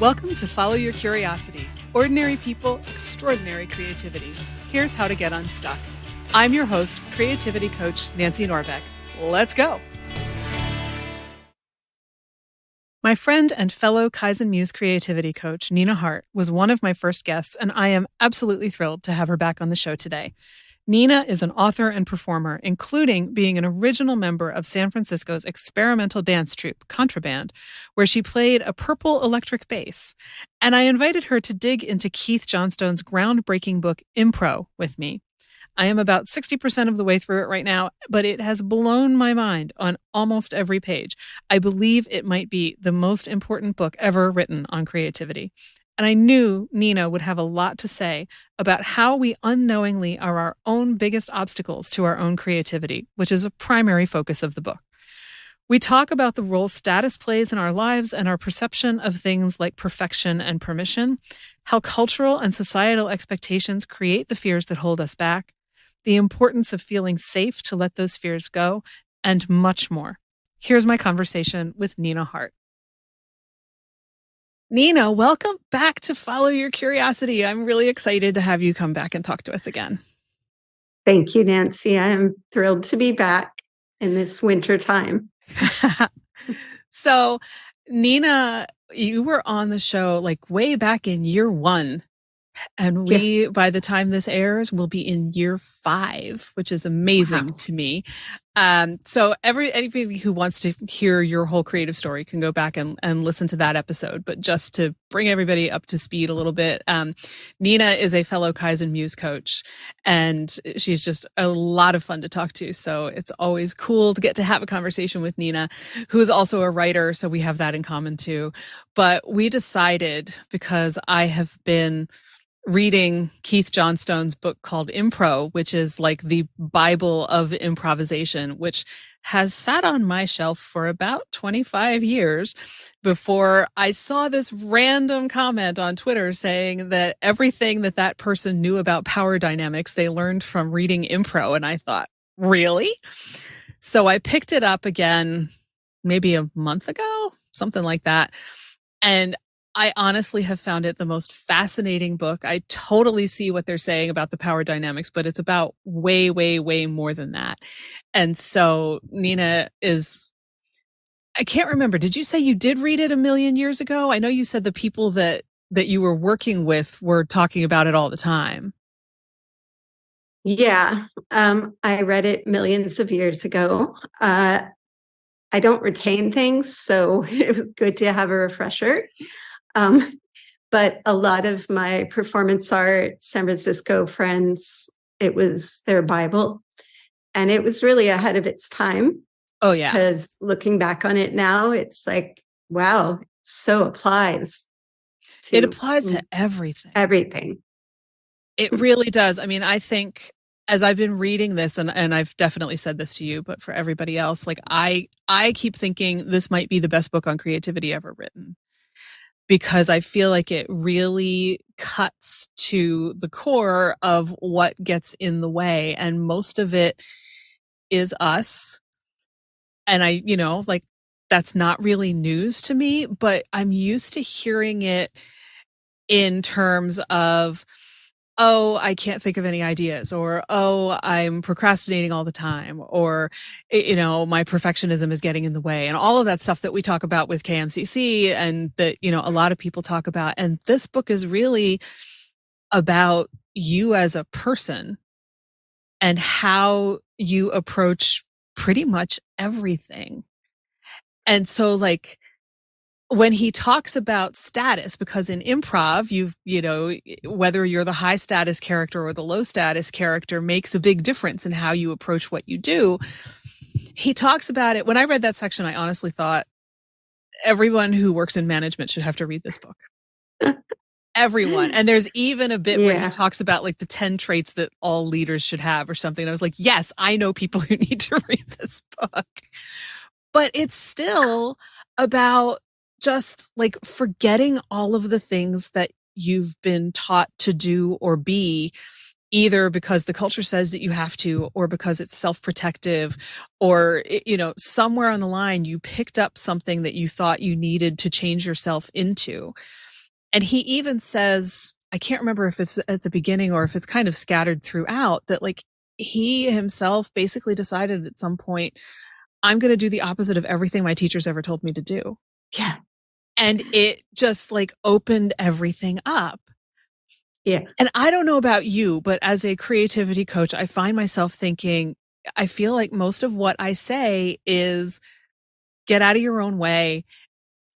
Welcome to Follow Your Curiosity. Ordinary people, extraordinary creativity. Here's how to get unstuck. I'm your host, creativity coach Nancy Norbeck. Let's go. My friend and fellow Kaizen-Muse creativity coach, Nina Hart, was one of my first guests, and I am absolutely thrilled to have her back on the show today. Nina is an author and performer, including being an original member of San Francisco's experimental dance troupe, Contraband, where she played a purple electric bass. And I invited her to dig into Keith Johnstone's groundbreaking book, Impro, with me. I am about 60% of the way through it right now, but it has blown my mind on almost every page. I believe it might be the most important book ever written on creativity. And I knew Nina would have a lot to say about how we unknowingly are our own biggest obstacles to our own creativity, which is a primary focus of the book. We talk about the role status plays in our lives and our perception of things like perfection and permission, how cultural and societal expectations create the fears that hold us back, the importance of feeling safe to let those fears go, and much more. Here's my conversation with Nina Hart. Nina, welcome back to Follow Your Curiosity. I'm really excited to have you come back and talk to us again. Thank you, Nancy. I am thrilled to be back in this winter time. So, Nina, you were on the show like way back in year 1. And we, by the time this airs, will be in year 5, which is amazing to me. So anybody who wants to hear your whole creative story can go back and listen to that episode. But just to bring everybody up to speed a little bit, Nina is a fellow Kaizen-Muse coach, and she's just a lot of fun to talk to. So it's always cool to get to have a conversation with Nina, who is also a writer. So we have that in common too. But we decided, because I have been reading Keith Johnstone's book called Impro, which is like the Bible of improvisation, which has sat on my shelf for about 25 years before I saw this random comment on Twitter saying that everything that person knew about power dynamics, they learned from reading Impro. And I thought, really? So I picked it up again, maybe a month ago, something like that. And I honestly have found it the most fascinating book. I totally see what they're saying about the power dynamics, but it's about way, way, way more than that. And so Nina I can't remember. Did you say you did read it a million years ago? I know you said the people that you were working with were talking about it all the time. Yeah. I read it millions of years ago. I don't retain things, so it was good to have a refresher. But a lot of my performance art San Francisco friends, it was their Bible, and it was really ahead of its time. Oh yeah. Because looking back on it now, it's like, wow, it so applies. It applies to everything. Everything. It really does. I mean, I think as I've been reading this, and I've definitely said this to you, but for everybody else, like I keep thinking this might be the best book on creativity ever written, because I feel like it really cuts to the core of what gets in the way. And most of it is us. And that's not really news to me, but I'm used to hearing it in terms of, oh, I can't think of any ideas, or, oh, I'm procrastinating all the time, or, my perfectionism is getting in the way, and all of that stuff that we talk about with KMCC and that, a lot of people talk about. And this book is really about you as a person and how you approach pretty much everything. And so when he talks about status, because in improv, whether you're the high status character or the low status character makes a big difference in how you approach what you do. He talks about it. When I read that section, I honestly thought everyone who works in management should have to read this book. Everyone. And there's even a bit where he talks about like the 10 traits that all leaders should have or something. And I was like, yes, I know people who need to read this book. But it's still about just like forgetting all of the things that you've been taught to do or be, either because the culture says that you have to, or because it's self-protective, or, somewhere on the line you picked up something that you thought you needed to change yourself into. And he even says, I can't remember if it's at the beginning or if it's kind of scattered throughout, that like he himself basically decided at some point, I'm going to do the opposite of everything my teachers ever told me to do. Yeah. And it just like opened everything up. Yeah. And I don't know about you, but as a creativity coach, I find myself thinking, I feel like most of what I say is get out of your own way.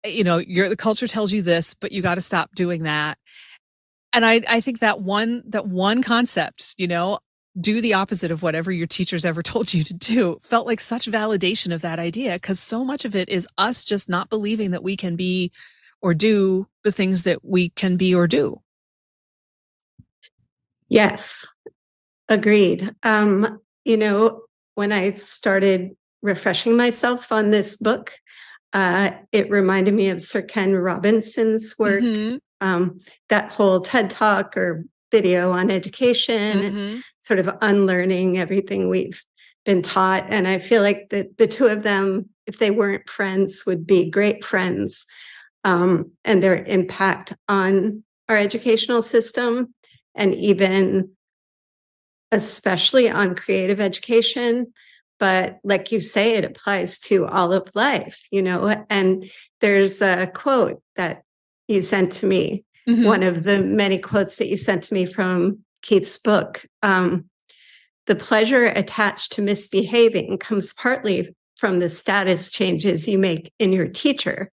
You know, the culture tells you this, but you got to stop doing that. And I think that one concept, you know, do the opposite of whatever your teachers ever told you to do, felt like such validation of that idea, because so much of it is us just not believing that we can be or do the things that we can be or do. Yes, agreed. You know, when I started refreshing myself on this book, it reminded me of Sir Ken Robinson's work, that whole TED Talk or video on education, sort of unlearning everything we've been taught. And I feel like the two of them, if they weren't friends, would be great friends. And their impact on our educational system, and even especially on creative education. But like you say, it applies to all of life, you know. And there's a quote that you sent to me, one of the many quotes that you sent to me from Keith's book. The pleasure attached to misbehaving comes partly from the status changes you make in your teacher.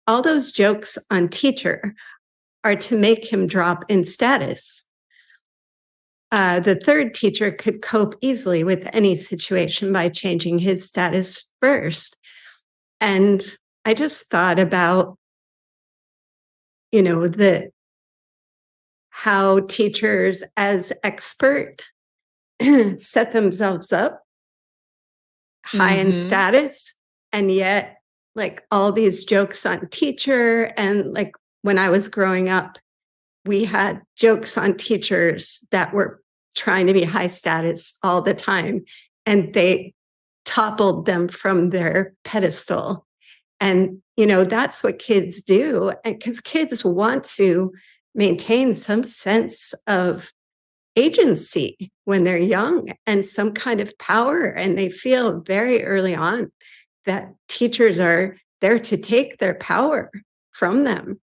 All those jokes on teacher are to make him drop in status. The third teacher could cope easily with any situation by changing his status first. And I just thought about, you know, how teachers as expert set themselves up high in status, and yet like all these jokes on teacher. And like when I was growing up, we had jokes on teachers that were trying to be high status all the time, and they toppled them from their pedestal. And, you know, that's what kids do. And because kids want to maintain some sense of agency when they're young and some kind of power. And they feel very early on that teachers are there to take their power from them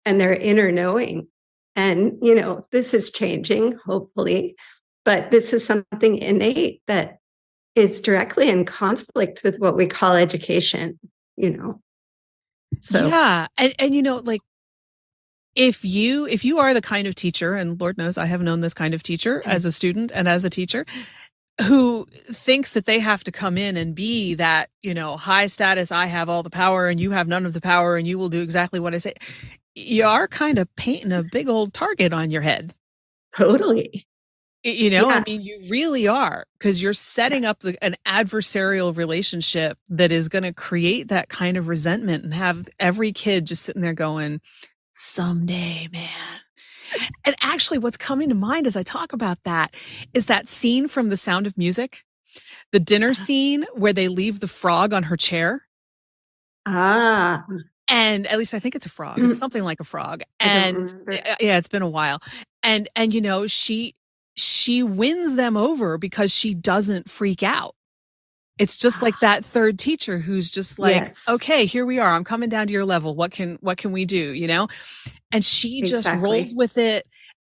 and their inner knowing. And, you know, this is changing, hopefully, but this is something innate that is directly in conflict with what we call education, you know. So yeah. And you know, like if you are the kind of teacher, and Lord knows I have known this kind of teacher as a student and as a teacher, who thinks that they have to come in and be that, you know, high status, I have all the power and you have none of the power and you will do exactly what I say, you are kind of painting a big old target on your head. totally. You know, Yeah. I mean, you really are, because you're setting up an adversarial relationship that is going to create that kind of resentment and have every kid just sitting there going, someday, man. And actually, what's coming to mind as I talk about that is that scene from The Sound of Music, the dinner scene where they leave the frog on her chair. Ah. And at least I think it's a frog. It's something like a frog. And yeah, it's been a while. And you know, she wins them over because she doesn't freak out. It's just like that third teacher who's just like, Yes. okay, here we are. I'm coming down to your level. What can we do? You know? And she just rolls with it.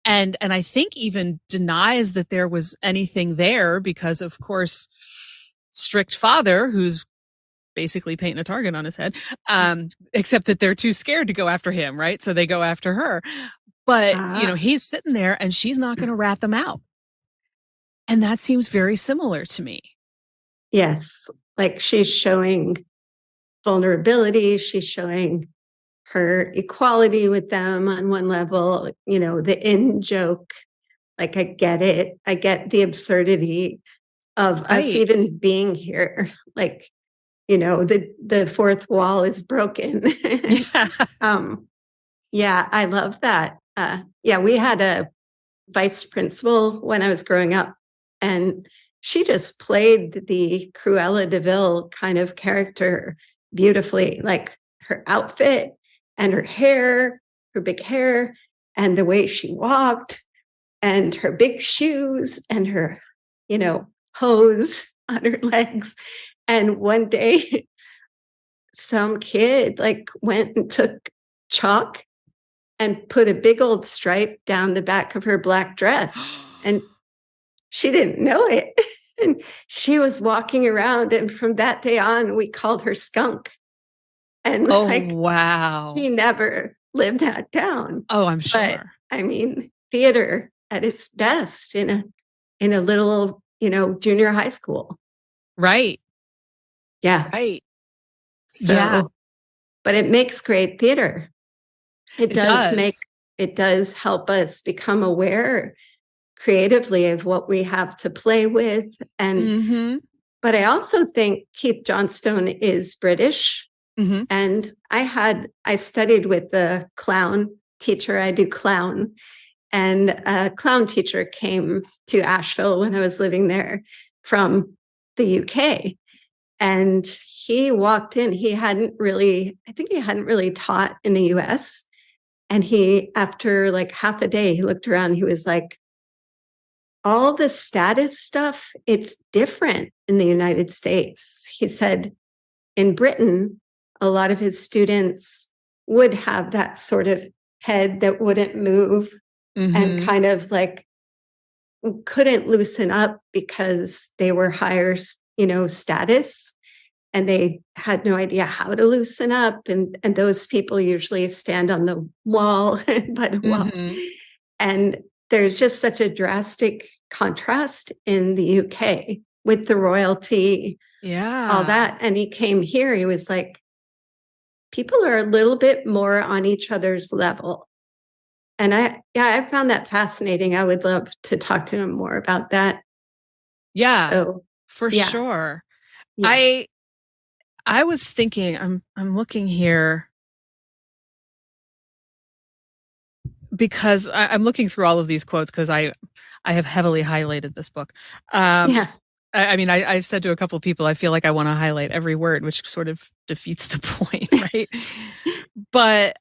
And I think even denies that there was anything there, because of course, strict father, who's basically painting a target on his head, except that they're too scared to go after him, right? So they go after her. But, you know, he's sitting there and she's not going to rat them out. And that seems very similar to me. Yes. Like she's showing vulnerability. She's showing her equality with them on one level, you know, the in joke. Like, I get it. I get the absurdity of us even being here. Like, you know, the fourth wall is broken. Yeah, I love that. Yeah, we had a vice principal when I was growing up, and she just played the Cruella de Vil kind of character beautifully. Like her outfit and her hair her big hair and the way she walked and her big shoes and her, hose on her legs. And one day, some kid went and took chalk and put a big old stripe down the back of her black dress. And she didn't know it. And she was walking around. And from that day on, we called her Skunk. And wow. She never lived that down. Oh, I'm sure. But, theater at its best in a little, junior high school. Right. Yeah. Right. So, yeah. But it makes great theater. It does help us become aware creatively of what we have to play with. And but I also think Keith Johnstone is British. And I studied with the clown teacher. I do clown. And a clown teacher came to Asheville when I was living there from the UK. And he walked in. I think he hadn't really taught in the US. And after half a day, he looked around. He was like, all the status stuff, it's different in the United States. He said, in Britain, a lot of his students would have that sort of head that wouldn't move and kind of couldn't loosen up because they were higher, status, and they had no idea how to loosen up. And those people usually stand on the wall by the wall. And there's just such a drastic contrast in the UK with the royalty, all that. And he came here, he was like, people are a little bit more on each other's level. And I found that fascinating. I would love to talk to him more about that. Yeah, so, for sure. Yeah. I was thinking, I'm looking here because I'm looking through all of these quotes because I have heavily highlighted this book. I said to a couple of people, I feel like I want to highlight every word, which sort of defeats the point, right? but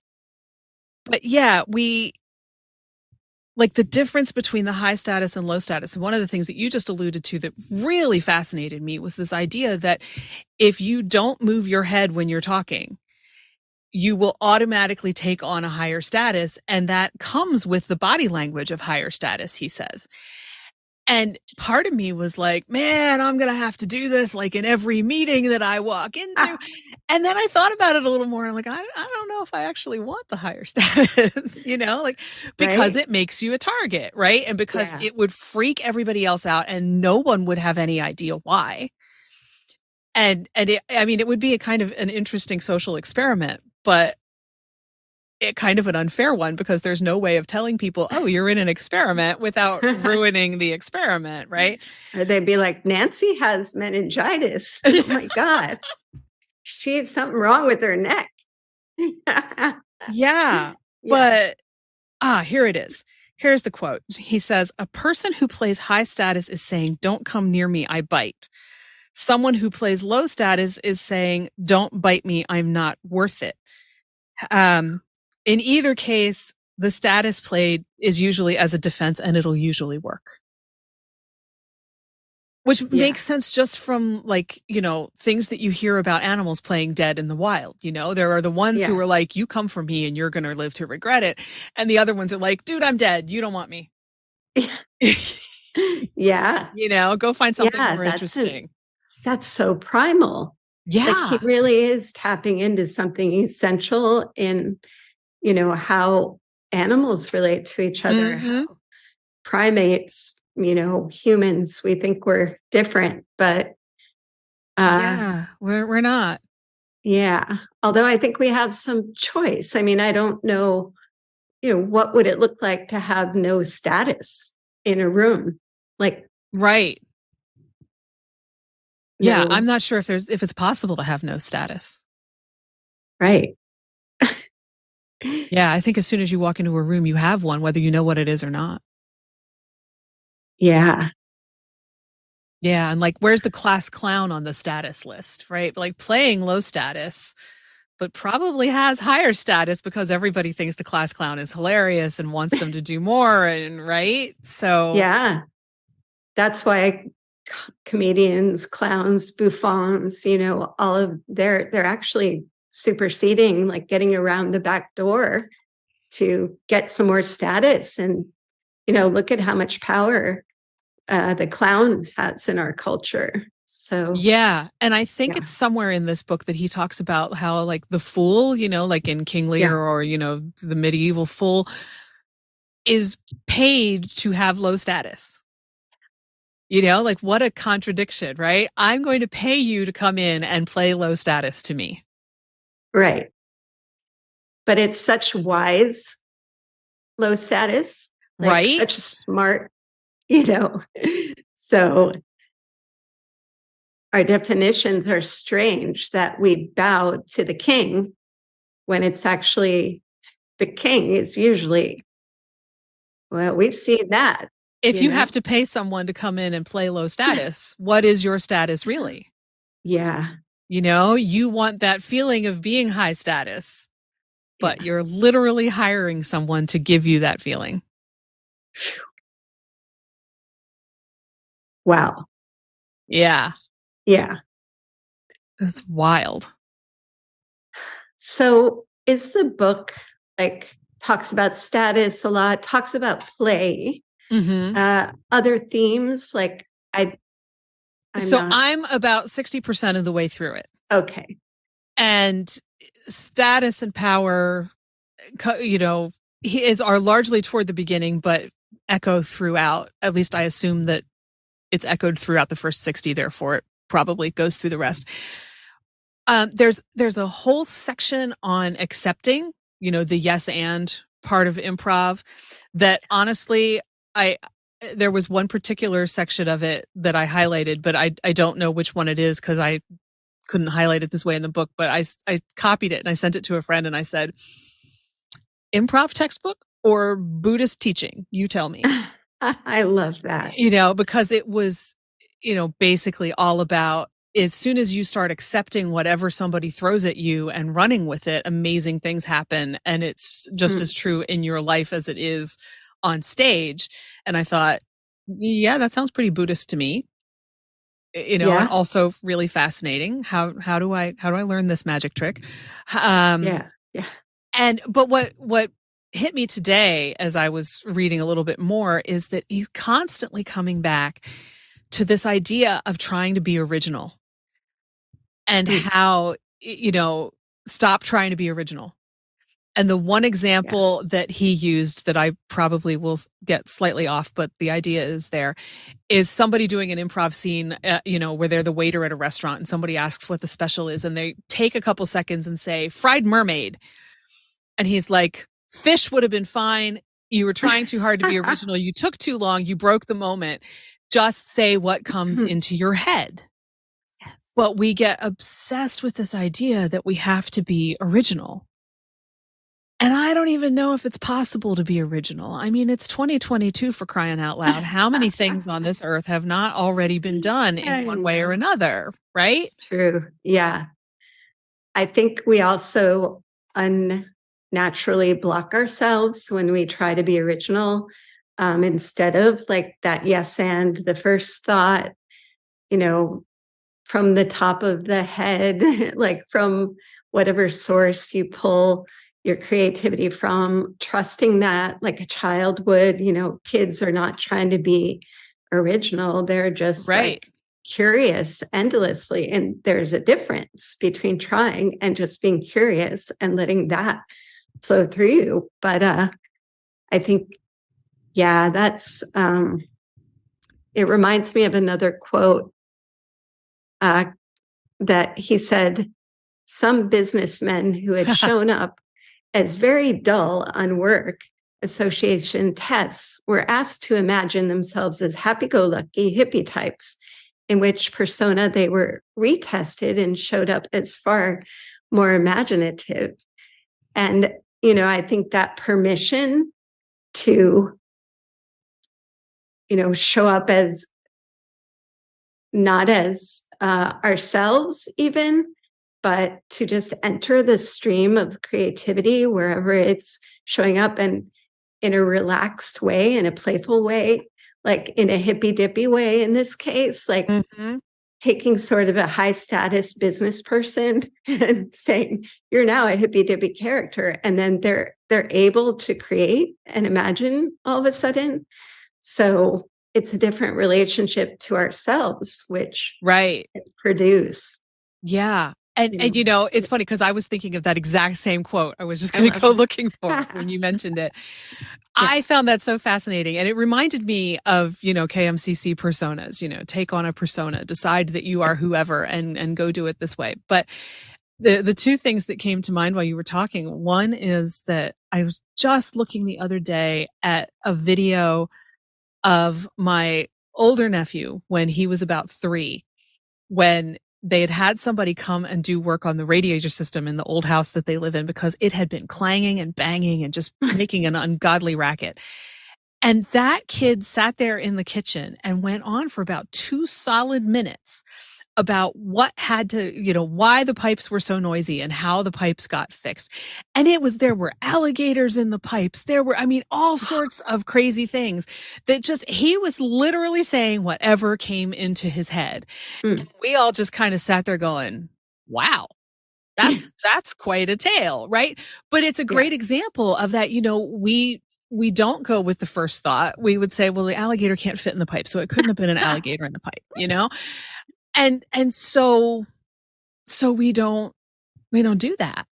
yeah, the difference between the high status and low status. And one of the things that you just alluded to that really fascinated me was this idea that if you don't move your head when you're talking, you will automatically take on a higher status. And that comes with the body language of higher status, he says. And part of me was like, man, I'm going to have to do this in every meeting that I walk into. And then I thought about it a little more. And I'm like, I don't know if I actually want the higher status, because it makes you a target, right? And because it would freak everybody else out and no one would have any idea why. And it would be a kind of an interesting social experiment, but it kind of an unfair one because there's no way of telling people, oh, you're in an experiment without ruining the experiment, right? Or they'd be like, Nancy has meningitis. Oh my God. She had something wrong with her neck. Yeah. But here it is. Here's the quote. He says, a person who plays high status is saying, don't come near me, I bite. Someone who plays low status is saying, don't bite me, I'm not worth it. In either case, the status played is usually as a defense and it'll usually work. Which makes sense just from things that you hear about animals playing dead in the wild. There are the ones who are like, you come for me and you're going to live to regret it. And the other ones are like, dude, I'm dead. You don't want me. Yeah. Go find something more interesting. That's so primal. Yeah. He really is tapping into something essential in how animals relate to each other, how primates, humans, we think we're different, but we're not. Yeah. Although I think we have some choice. I don't know, what would it look like to have no status in a room? Right. Yeah. I'm not sure if it's possible to have no status. Right. Yeah, I think as soon as you walk into a room, you have one, whether you know what it is or not. Yeah. Yeah, and where's the class clown on the status list, right? Playing low status but probably has higher status because everybody thinks the class clown is hilarious and wants them to do more. And right. So yeah, that's why comedians, clowns, bouffons, all of they're actually superseding, like getting around the back door to get some more status. And, look at how much power the clown has in our culture. So, yeah. And I think it's somewhere in this book that he talks about how like the fool, like in King Lear or, the medieval fool is paid to have low status. Like what a contradiction, right? I'm going to pay you to come in and play low status to me. Right. But it's such wise low status, like right? Such smart, So our definitions are strange that we bow to the king when it's actually the king is usually, well, we've seen that. If you have to pay someone to come in and play low status, what is your status really? Yeah. You want that feeling of being high status, but you're literally hiring someone to give you that feeling. Wow. Yeah. Yeah. It's wild. So is the book like talks about status a lot, talks about play, other themes like I'm about 60% of the way through it. Okay. And status and power, are largely toward the beginning, but echo throughout. At least I assume that it's echoed throughout the first 60, therefore it probably goes through the rest. There's a whole section on accepting, the yes and part of improv that honestly, there was one particular section of it that I highlighted, but I don't know which one it is because I couldn't highlight it this way in the book, but I copied it and I sent it to a friend and I said, improv textbook or Buddhist teaching? You tell me. I love that. Because it was, basically all about as soon as you start accepting whatever somebody throws at you and running with it, amazing things happen. And it's just as true in your life as it is on stage. And I thought, yeah, that sounds pretty Buddhist to me. And also really fascinating. How do I learn this magic trick? Yeah. But what hit me today as I was reading a little bit more is that he's constantly coming back to this idea of trying to be original and how, stop trying to be original. And the one example that he used that I probably will get slightly off, but the idea is there, is somebody doing an improv scene, where they're the waiter at a restaurant and somebody asks what the special is and they take a couple seconds and say, fried mermaid. And he's like, fish would have been fine. You were trying too hard to be original. You took too long. You broke the moment. Just say what comes into your head. Yes. But we get obsessed with this idea that we have to be original. And I don't even know if it's possible to be original. I mean, it's 2022 for crying out loud. How many things on this earth have not already been done in one way or another, right? It's true. Yeah. I think we also unnaturally block ourselves when we try to be original. Instead of like that yes and the first thought, from the top of the head, like from whatever source you pull your creativity from, trusting that like a child would. Kids are not trying to be original. They're just like curious endlessly. And there's a difference between trying and just being curious and letting that flow through you. But I think, that's it reminds me of another quote that he said, some businessmen who had shown up as very dull on work association tests were asked to imagine themselves as happy-go-lucky hippie types, in which persona they were retested and showed up as far more imaginative. And, I think that permission to, show up as not as ourselves even, but to just enter the stream of creativity wherever it's showing up, and in a relaxed way, in a playful way, like in a hippy dippy way in this case, like taking sort of a high status business person and saying, you're now a hippy dippy character. And then they're able to create and imagine all of a sudden. So it's a different relationship to ourselves, which produce. Yeah. And it's funny because I was thinking of that exact same quote. I was just going to go looking for it when you mentioned it. I found that so fascinating. And it reminded me of, KMCC personas, take on a persona, decide that you are whoever and go do it this way. But the two things that came to mind while you were talking, one is that I was just looking the other day at a video of my older nephew when he was about 3, when they had somebody come and do work on the radiator system in the old house that they live in because it had been clanging and banging and just making an ungodly racket. And that kid sat there in the kitchen and went on for about 2 solid minutes about what had to, why the pipes were so noisy and how the pipes got fixed. And there were alligators in the pipes. There were, all sorts of crazy things that he was literally saying whatever came into his head. And we all just kind of sat there going, wow, that's quite a tale, right? But it's a great example of that, we don't go with the first thought. We would say, well, the alligator can't fit in the pipe, so it couldn't have been an alligator in the pipe, And so we don't do that.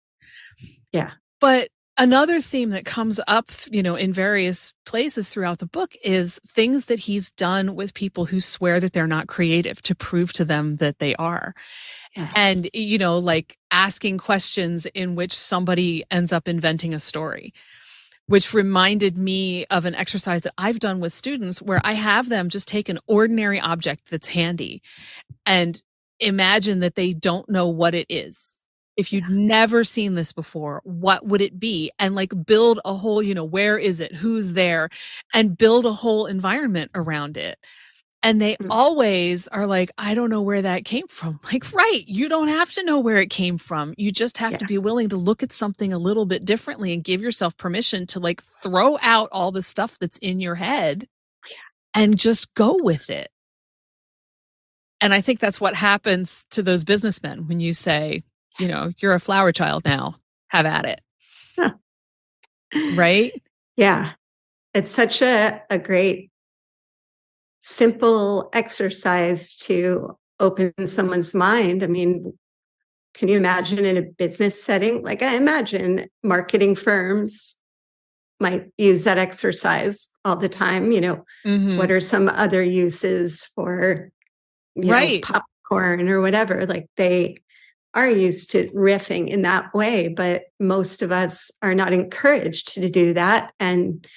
Yeah. But another theme that comes up, in various places throughout the book is things that he's done with people who swear that they're not creative to prove to them that they are. Yes. And, like asking questions in which somebody ends up inventing a story, which reminded me of an exercise that I've done with students where I have them just take an ordinary object that's handy and imagine that they don't know what it is. If you'd never seen this before, what would it be? And like build a whole, where is it? Who's there? And build a whole environment around it. And they always are like, I don't know where that came from. Like, right. You don't have to know where it came from. You just have to be willing to look at something a little bit differently and give yourself permission to like throw out all the stuff that's in your head and just go with it. And I think that's what happens to those businessmen when you say, you're a flower child now, have at it. Huh. Right? Yeah. It's such a great, simple exercise to open someone's mind. Can you imagine in a business setting? Like I imagine marketing firms might use that exercise all the time. What are some other uses for popcorn or whatever? Like they are used to riffing in that way, but most of us are not encouraged to do that. And,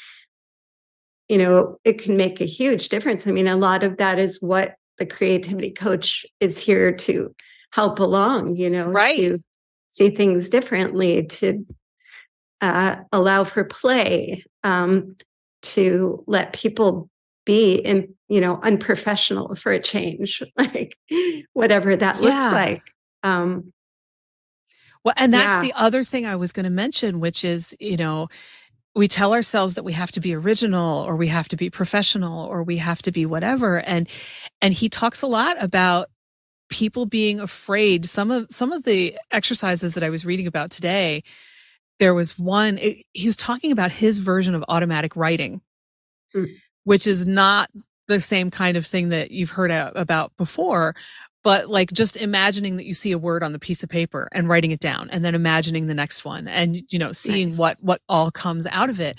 it can make a huge difference. A lot of that is what the creativity coach is here to help along, to see things differently, to allow for play, to let people be unprofessional for a change, like whatever that looks like. Well, and that's the other thing I was going to mention, which is, we tell ourselves that we have to be original or we have to be professional or we have to be whatever. And he talks a lot about people being afraid. Some of the exercises that I was reading about today, there was one, he was talking about his version of automatic writing, which is not the same kind of thing that you've heard about before, but like just imagining that you see a word on the piece of paper and writing it down and then imagining the next one and, seeing what all comes out of it.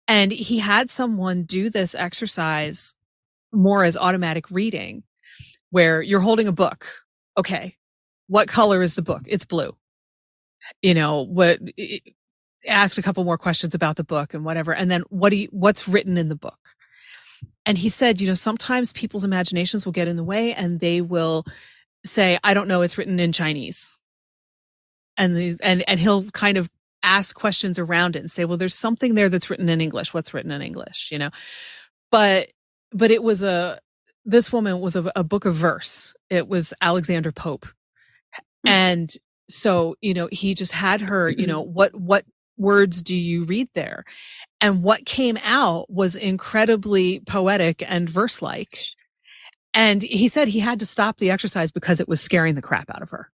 And he had someone do this exercise more as automatic reading where you're holding a book. Okay. What color is the book? It's blue. Ask a couple more questions about the book and whatever. And then what's written in the book? And he said, sometimes people's imaginations will get in the way and they will say, I don't know, it's written in Chinese. And he'll kind of ask questions around it and say, well, there's something there that's written in English. What's written in English, But it was this woman was a book of verse. It was Alexander Pope. And so, he just had her, what words do you read there? And what came out was incredibly poetic and verse-like. And he said he had to stop the exercise because it was scaring the crap out of her.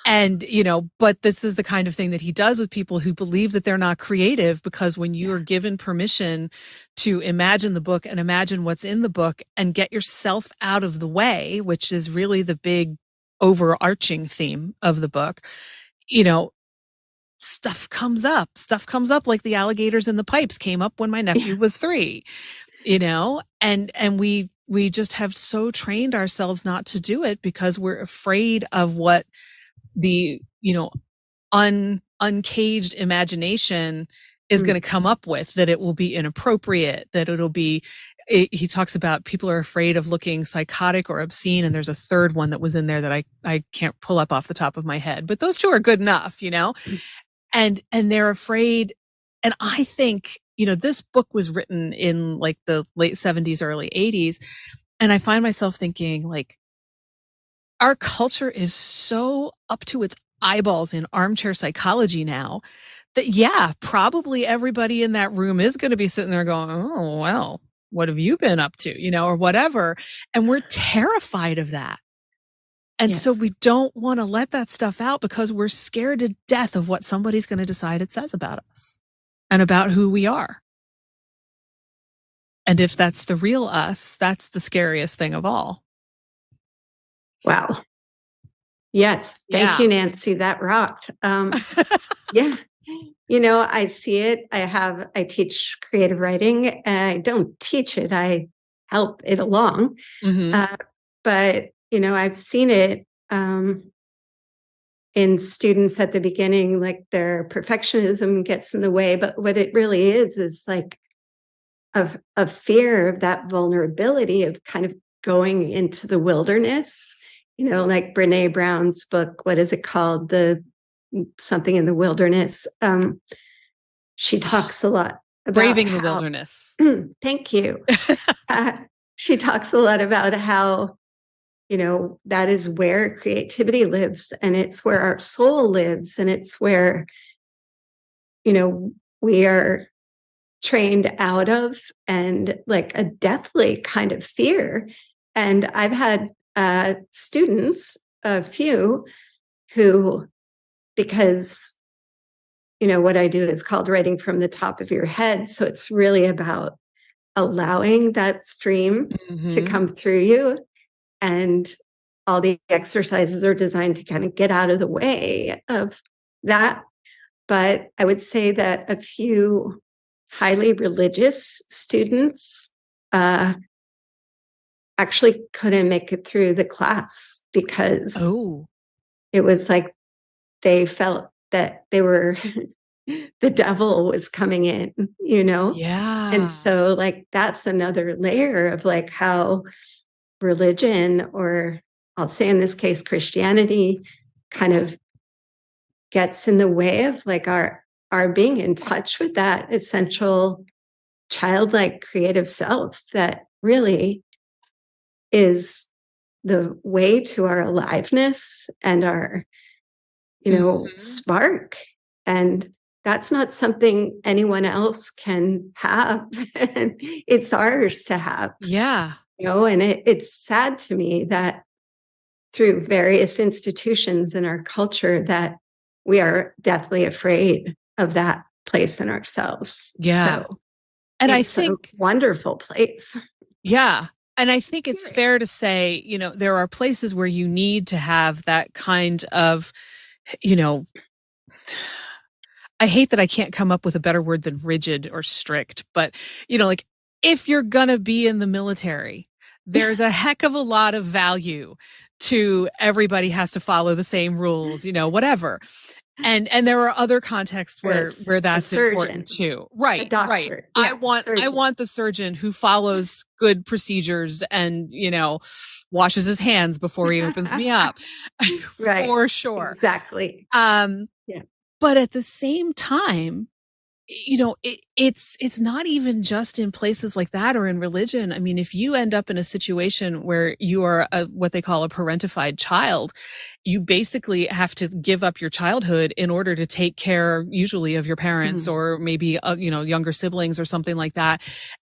And, but this is the kind of thing that he does with people who believe that they're not creative, because when you are given permission to imagine the book and imagine what's in the book and get yourself out of the way, which is really the big overarching theme of the book, stuff comes up. Stuff comes up like the alligators in the pipes came up when my nephew was 3, and we just have so trained ourselves not to do it because we're afraid of what the, uncaged imagination is going to come up with, that it will be inappropriate, that it'll be, he talks about people are afraid of looking psychotic or obscene. And there's a third one that was in there that I can't pull up off the top of my head, but those 2 are good enough, and they're afraid. And I think, this book was written in like the late 70s, early 80s. And I find myself thinking, like, our culture is so up to its eyeballs in armchair psychology now that, probably everybody in that room is going to be sitting there going, oh, well, what have you been up to, or whatever. And we're terrified of that. And so we don't want to let that stuff out because we're scared to death of what somebody's going to decide it says about us and about who we are. And if that's the real us, that's the scariest thing of all. Wow. Yes. Thank you, Nancy. That rocked. Yeah. I see it. I teach creative writing, and I don't teach it. I help it along. Mm-hmm. But, I've seen it in students at the beginning, like their perfectionism gets in the way. But what it really is like a fear of that vulnerability of kind of going into the wilderness, like Brene Brown's book, what is it called? The something in the wilderness. She talks a lot about Braving the wilderness. Thank you. She talks a lot about how, that is where creativity lives, and it's where our soul lives, and it's where, we are trained out of, and like a deathly kind of fear. And I've had students, a few, who, because what I do is called writing from the top of your head. So it's really about allowing that stream to come through you. And all the exercises are designed to kind of get out of the way of that. But I would say that a few highly religious students actually couldn't make it through the class because it was like they felt that they were the devil was coming in, Yeah. And so like that's another layer of like how religion, or I'll say in this case Christianity, kind of gets in the way of like our being in touch with that essential childlike creative self that really is the way to our aliveness and our spark. And that's not something anyone else can have. It's ours to have. Yeah. And it's sad to me that through various institutions in our culture that we are deathly afraid of that place in ourselves. Yeah. So and I it's think a wonderful place. Yeah. And I think it's fair to say, there are places where you need to have that kind of, I hate that I can't come up with a better word than rigid or strict, but, like if you're going to be in the military, there's a heck of a lot of value to everybody has to follow the same rules, whatever. And there are other contexts where that's important too. Right. Right. Yeah, I want the surgeon who follows good procedures and, washes his hands before he opens me up. Right. For sure. Exactly. But at the same time, it's not even just in places like that or in religion. I mean, if you end up in a situation where you are what they call a parentified child, you basically have to give up your childhood in order to take care usually of your parents or maybe, younger siblings or something like that.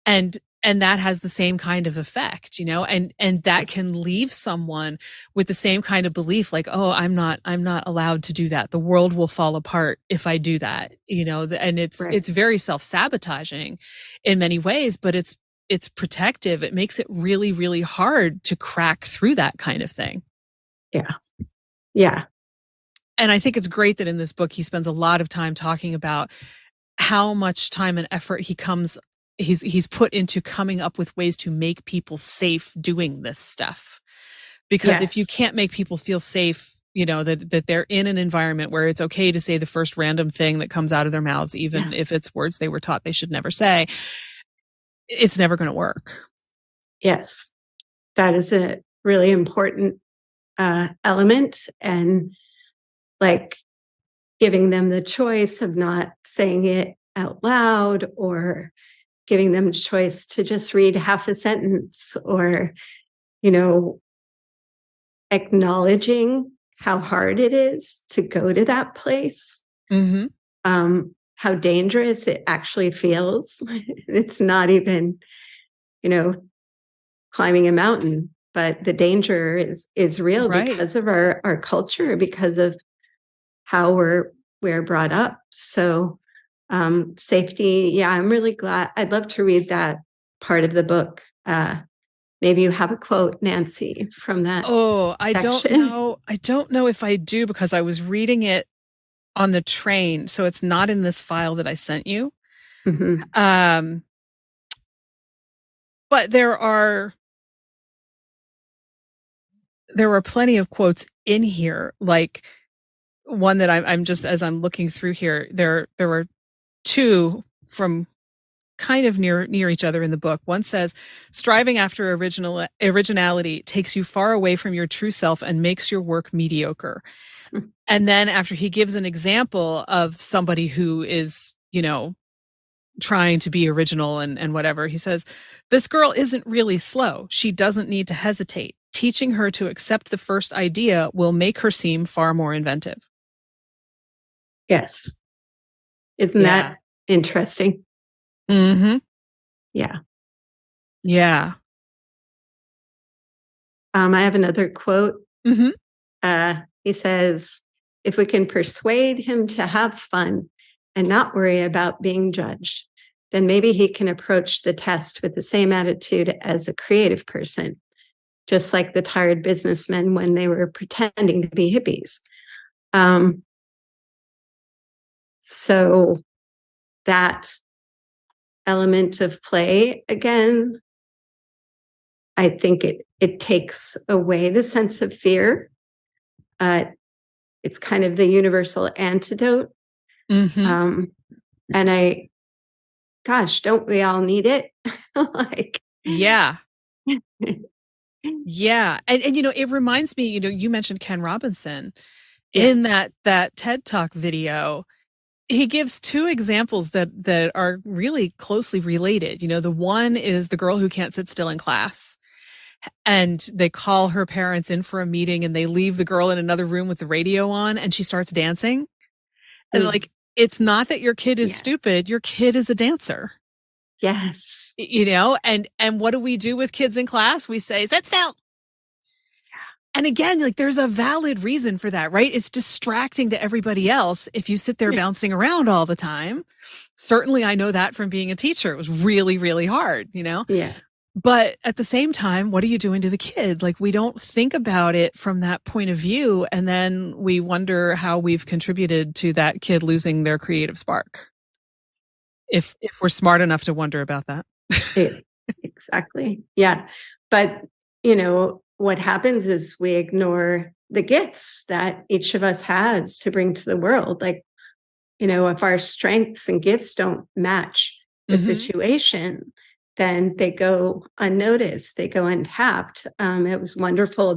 And that has the same kind of effect, and that can leave someone with the same kind of belief, like, oh, I'm not allowed to do that. The world will fall apart if I do that, and it's very self-sabotaging in many ways, but it's protective. It makes it really, really hard to crack through that kind of thing. Yeah. Yeah. And I think it's great that in this book, he spends a lot of time talking about how much time and effort he's put into coming up with ways to make people safe doing this stuff. Because if you can't make people feel safe, that they're in an environment where it's okay to say the first random thing that comes out of their mouths, even if it's words they were taught they should never say, it's never going to work. Yes. That is a really important element, and like giving them the choice of not saying it out loud, or giving them the choice to just read half a sentence, or, acknowledging how hard it is to go to that place, how dangerous it actually feels. It's not even, climbing a mountain, but the danger is real because of our culture, because of how we're brought up. So safety. Yeah, I'm really glad. I'd love to read that part of the book. Maybe you have a quote, Nancy, from that. Oh, I don't know. I don't know if I do, because I was reading it on the train. So it's not in this file that I sent you. But there are plenty of quotes in here, like one that I'm just, as I'm looking through here, there were two from kind of near each other in the book. One says, striving after originality takes you far away from your true self and makes your work mediocre. And then after he gives an example of somebody who is, trying to be original and whatever, he says, this girl isn't really slow. She doesn't need to hesitate. Teaching her to accept the first idea will make her seem far more inventive. Yes. Isn't that interesting? Mm-hmm. Yeah. Yeah. I have another quote. He says, if we can persuade him to have fun and not worry about being judged, then maybe he can approach the test with the same attitude as a creative person, just like the tired businessmen when they were pretending to be hippies. So that element of play, again, I think it takes away the sense of fear. It's kind of the universal antidote. And don't we all need it? Yeah. Yeah. And it reminds me, you mentioned Ken Robinson in that TED Talk video. He gives two examples that are really closely related. The one is the girl who can't sit still in class, and they call her parents in for a meeting, and they leave the girl in another room with the radio on, and she starts dancing. And it's not that your kid is stupid. Your kid is a dancer. Yes. And what do we do with kids in class? We say, sit still. And again, there's a valid reason for that, right? It's distracting to everybody else if you sit there bouncing around all the time. Certainly, I know that from being a teacher. It was really, really hard, Yeah. But at the same time, what are you doing to the kid? We don't think about it from that point of view. And then we wonder how we've contributed to that kid losing their creative spark. If we're smart enough to wonder about that. Exactly. Yeah. But, what happens is we ignore the gifts that each of us has to bring to the world. If our strengths and gifts don't match the situation, then they go unnoticed, they go untapped. It was wonderful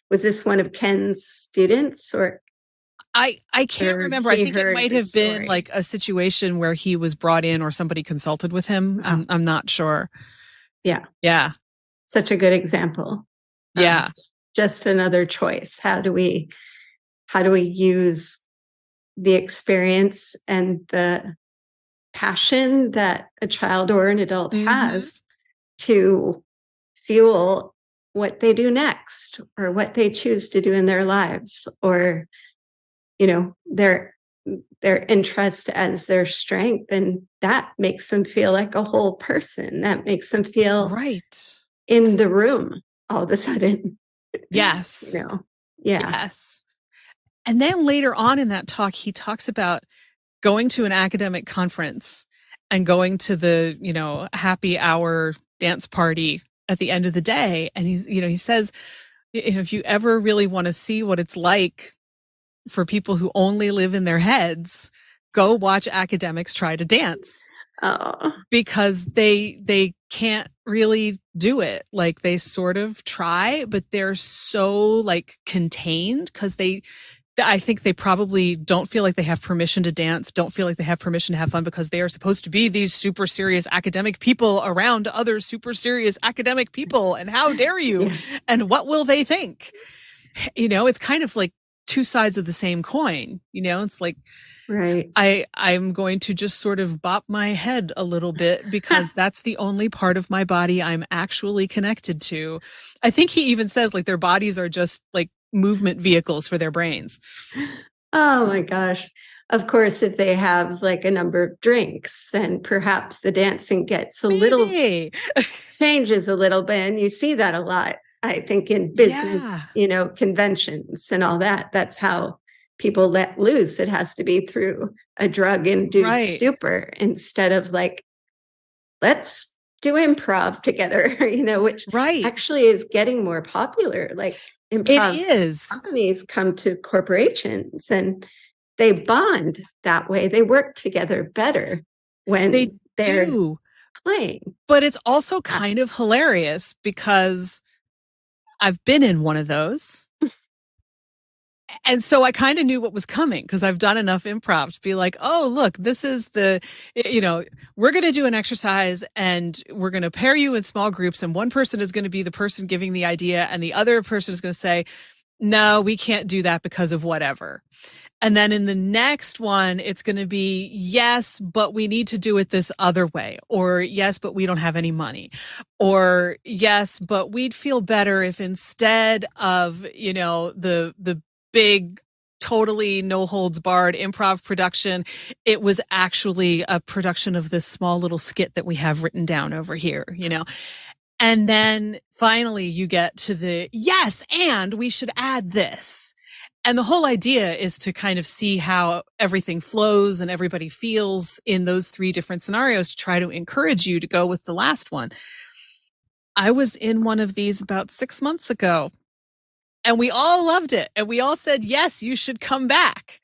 was this one of Ken's students, or? I can't remember. I think it might have been story. like a situation where he was brought in or somebody consulted with him. I'm not sure. Yeah. Yeah. Such a good example. Yeah. Just another choice. How do we use the experience and the passion that a child or an adult has to fuel what they do next, or what they choose to do in their lives, or their interest as their strength, and that makes them feel like a whole person. That makes them feel right in the room all of a sudden. Yes. Yeah. Yes. And then later on in that talk, he talks about going to an academic conference and going to the, happy hour dance party at the end of the day. And he says, if you ever really want to see what it's like for people who only live in their heads, go watch academics try to dance. Oh. Because they can't really do it. Like, they sort of try, but they're so like contained because I think they probably don't feel like they have permission to dance, don't feel like they have permission to have fun, because they are supposed to be these super serious academic people around other super serious academic people. And how dare you? Yeah. And what will they think? It's kind of like two sides of the same coin. It's like, right. I'm going to just sort of bop my head a little bit because that's the only part of my body I'm actually connected to. I think he even says like their bodies are just like movement vehicles for their brains. Oh my gosh. Of course, if they have like a number of drinks, then perhaps the dancing gets little changes a little bit. And you see that a lot, I think, in business, conventions and all that. That's how people let loose. It has to be through a drug-induced stupor, instead of like, let's do improv together, which actually is getting more popular. Like, improv companies come to corporations and they bond that way. They work together better when they're playing. But it's also kind of hilarious because I've been in one of those. And so I kind of knew what was coming because I've done enough improv to be like, oh, look, this is we're going to do an exercise and we're going to pair you in small groups. And one person is going to be the person giving the idea. And the other person is going to say, no, we can't do that because of whatever. And then in the next one, it's going to be, yes, but we need to do it this other way. Or yes, but we don't have any money. Or yes, but we'd feel better if instead of, the big, totally no holds barred improv production, it was actually a production of this small little skit that we have written down over here, And then finally you get to the, yes, and we should add this. And the whole idea is to kind of see how everything flows and everybody feels in those three different scenarios to try to encourage you to go with the last one. I was in one of these about 6 months ago. And we all loved it. And we all said, yes, you should come back.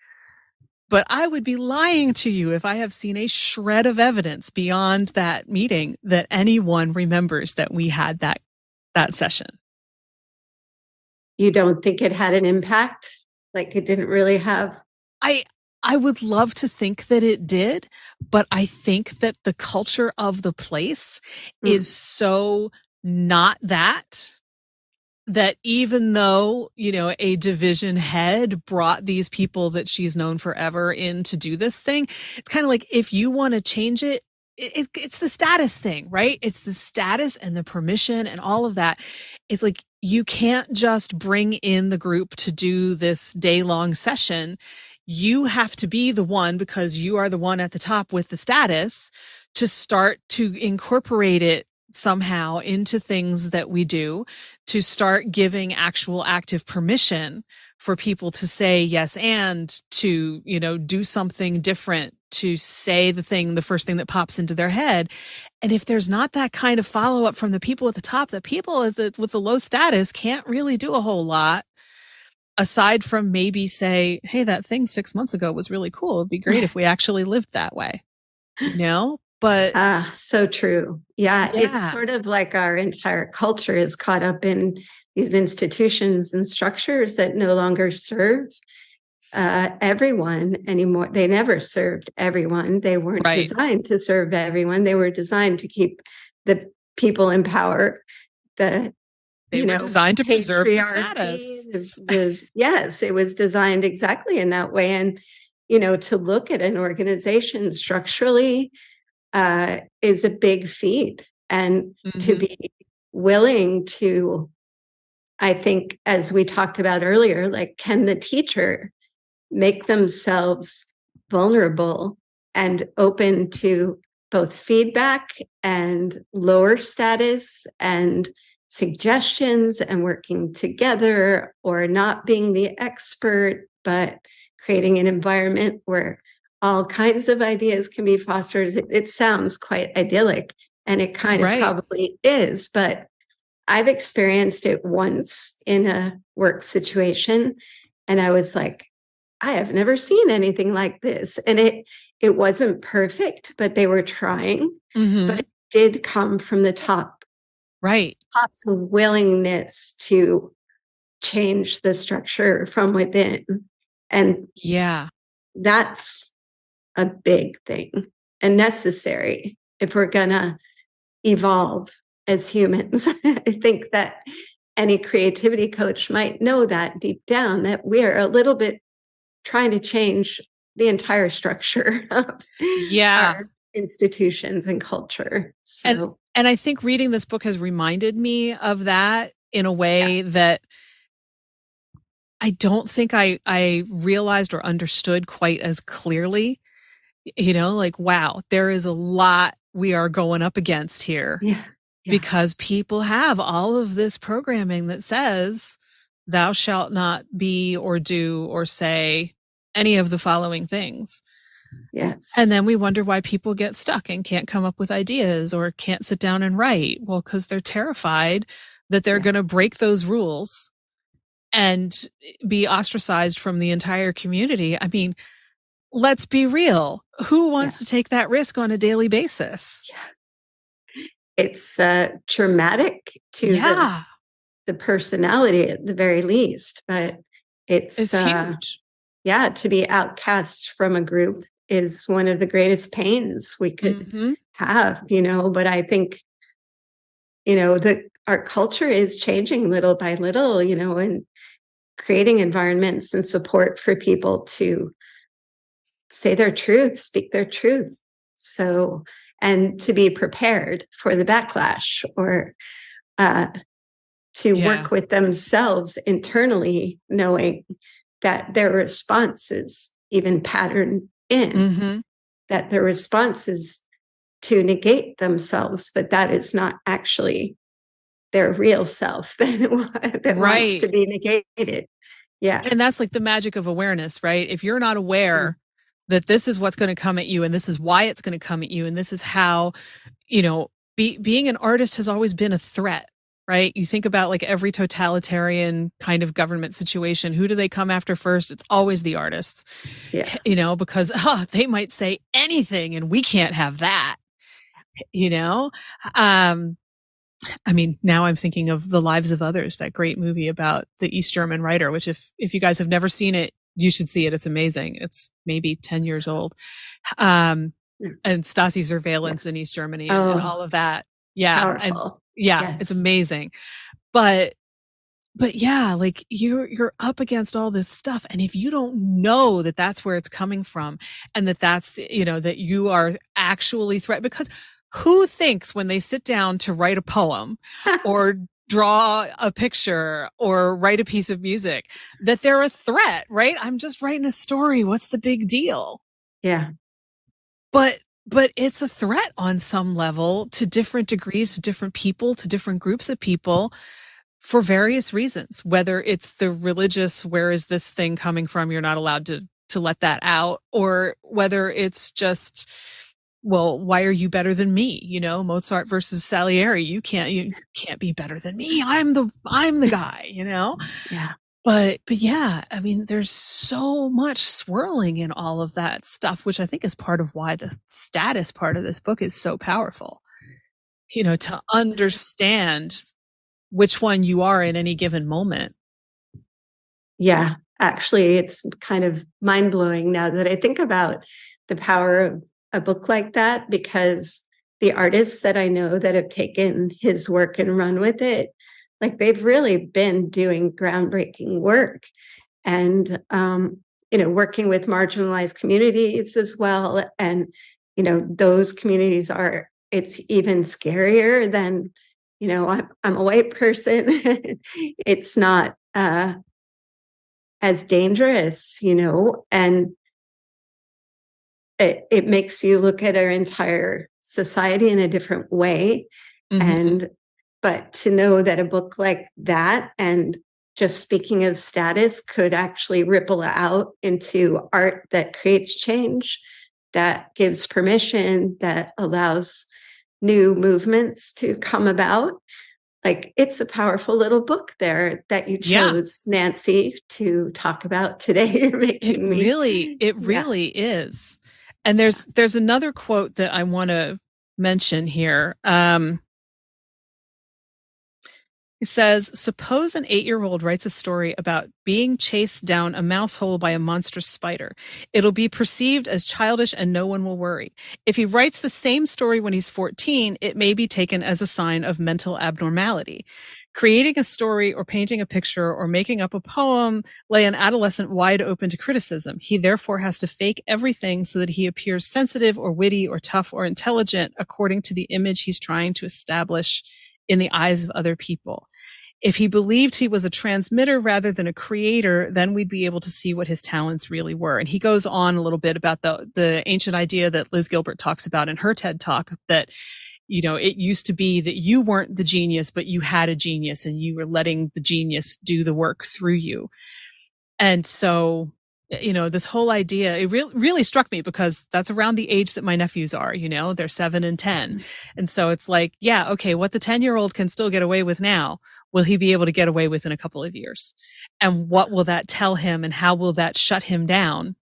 But I would be lying to you if I have seen a shred of evidence beyond that meeting that anyone remembers that we had that session. You don't think it had an impact? Like, it didn't really have? I would love to think that it did, but I think that the culture of the place is so not that even though, a division head brought these people that she's known forever in to do this thing, it's kind of like, if you want to change it, it's the status thing, right? It's the status and the permission and all of that. It's like, you can't just bring in the group to do this day-long session. You have to be the one, because you are the one at the top with the status, to start to incorporate it somehow into things that we do, to start giving actual active permission for people to say yes and to, do something different, to say the first thing that pops into their head. And if there's not that kind of follow-up from the people at the top, the people with the low status can't really do a whole lot, aside from maybe say, hey, that thing 6 months ago was really cool. It'd be great if we actually lived that way. But so true. Yeah, it's sort of like our entire culture is caught up in these institutions and structures that no longer serve everyone anymore. They never served everyone. They weren't Right. designed to serve everyone. They were designed to keep the people in power. The They were designed to preserve the status. Yes, it was designed exactly in that way. And to look at an organization structurally is a big feat, and to be willing to, I think, as we talked about earlier, like, can the teacher make themselves vulnerable and open to both feedback and lower status and suggestions and working together, or not being the expert, but creating an environment where all kinds of ideas can be fostered. It sounds quite idyllic, and it kind of probably is, but I've experienced it once in a work situation, and I was like, I have never seen anything like this. And it wasn't perfect, but they were trying. But it did come from the top. Right. Top's willingness to change the structure from within. And that's a big thing and necessary if we're gonna evolve as humans. I think that any creativity coach might know that deep down, that we're a little bit trying to change the entire structure of our institutions and culture. So, and I think reading this book has reminded me of that in a way that I don't think I realized or understood quite as clearly. Like, wow, there is a lot we are going up against here. Because people have all of this programming that says thou shalt not be or do or say any of the following things. Yes. And then we wonder why people get stuck and can't come up with ideas or can't sit down and write. Well, because they're terrified that they're going to break those rules and be ostracized from the entire community. I mean, let's be real. Who wants to take that risk on a daily basis? It's traumatic to the personality at the very least, but it's huge. To be outcast from a group is one of the greatest pains we could have, but I think, our culture is changing little by little, and creating environments and support for people to say their truth, speak their truth. So, and to be prepared for the backlash, or to work with themselves internally, knowing that their response is even patterned in, that their response is to negate themselves, but that is not actually their real self that wants to be negated. And that's like the magic of awareness, right? If you're not aware that this is what's going to come at you, and this is why it's going to come at you, and this is how, being an artist has always been a threat, right? You think about like every totalitarian kind of government situation, who do they come after first? It's always the artists, because they might say anything and we can't have that, I mean, now I'm thinking of The Lives of Others, that great movie about the East German writer, which if you guys have never seen it, you should see it. It's amazing. It's maybe 10 years old. And Stasi surveillance in East Germany and all of that. Powerful. It's amazing. But like you're up against all this stuff. And if you don't know that that's where it's coming from, and that's, that you are actually threatened, because who thinks when they sit down to write a poem or draw a picture or write a piece of music that they're a threat, right? I'm just writing a story. What's the big deal? Yeah. But it's a threat on some level, to different degrees, to different people, to different groups of people, for various reasons. Whether it's the religious, where is this thing coming from? You're not allowed to let that out. Or whether it's just, well, why are you better than me? Mozart versus Salieri. You can't be better than me. I'm the guy, Yeah. But I mean, there's so much swirling in all of that stuff, which I think is part of why the status part of this book is so powerful. To understand which one you are in any given moment. Yeah. actually, it's kind of mind-blowing now that I think about the power of a book like that, because the artists that I know that have taken his work and run with it, like they've really been doing groundbreaking work. And working with marginalized communities as well. And those communities are, it's even scarier than, I'm a white person. It's not as dangerous, and it makes you look at our entire society in a different way. And but to know that a book like that, and just speaking of status, could actually ripple out into art that creates change, that gives permission, that allows new movements to come about. Like, it's a powerful little book there that you chose, Nancy, to talk about today. You're making it really is. And there's another quote that I want to mention here. He says, suppose an 8-year-old writes a story about being chased down a mouse hole by a monstrous spider. It'll be perceived as childish and no one will worry. If he writes the same story when he's 14, it may be taken as a sign of mental abnormality. Creating a story or painting a picture or making up a poem lay an adolescent wide open to criticism. He therefore has to fake everything so that he appears sensitive or witty or tough or intelligent according to the image he's trying to establish in the eyes of other people. If he believed he was a transmitter rather than a creator, then we'd be able to see what his talents really were. And he goes on a little bit about the ancient idea that Liz Gilbert talks about in her TED Talk, that, it used to be that you weren't the genius, but you had a genius and you were letting the genius do the work through you. And so, this whole idea, it really struck me because that's around the age that my nephews are, they're 7 and 10. And so it's like, yeah, okay, what the 10-year-old can still get away with now, will he be able to get away with in a couple of years? And what will that tell him, and how will that shut him down?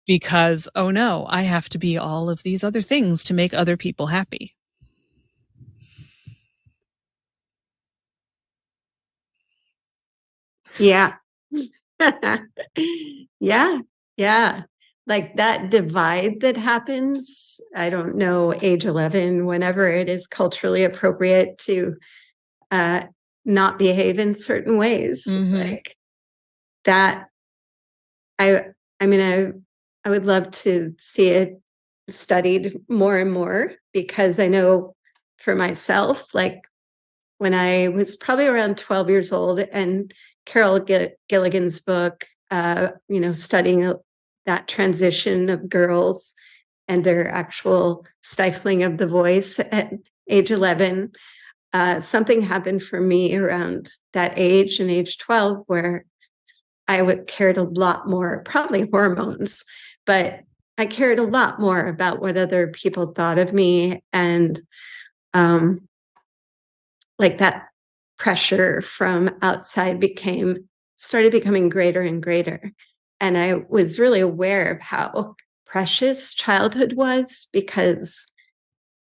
Because, oh no, I have to be all of these other things to make other people happy. Yeah. Yeah. Like that divide that happens, I don't know, age 11, whenever it is culturally appropriate to not behave in certain ways. Like that, I would love to see it studied more and more, because I know for myself, like when I was probably around 12 years old, and Carol Gilligan's book, studying that transition of girls and their actual stifling of the voice at age 11. Something happened for me around that age, and age 12, where I cared a lot more, probably hormones, but I cared a lot more about what other people thought of me. And like that pressure from outside started becoming greater and greater. And I was really aware of how precious childhood was, because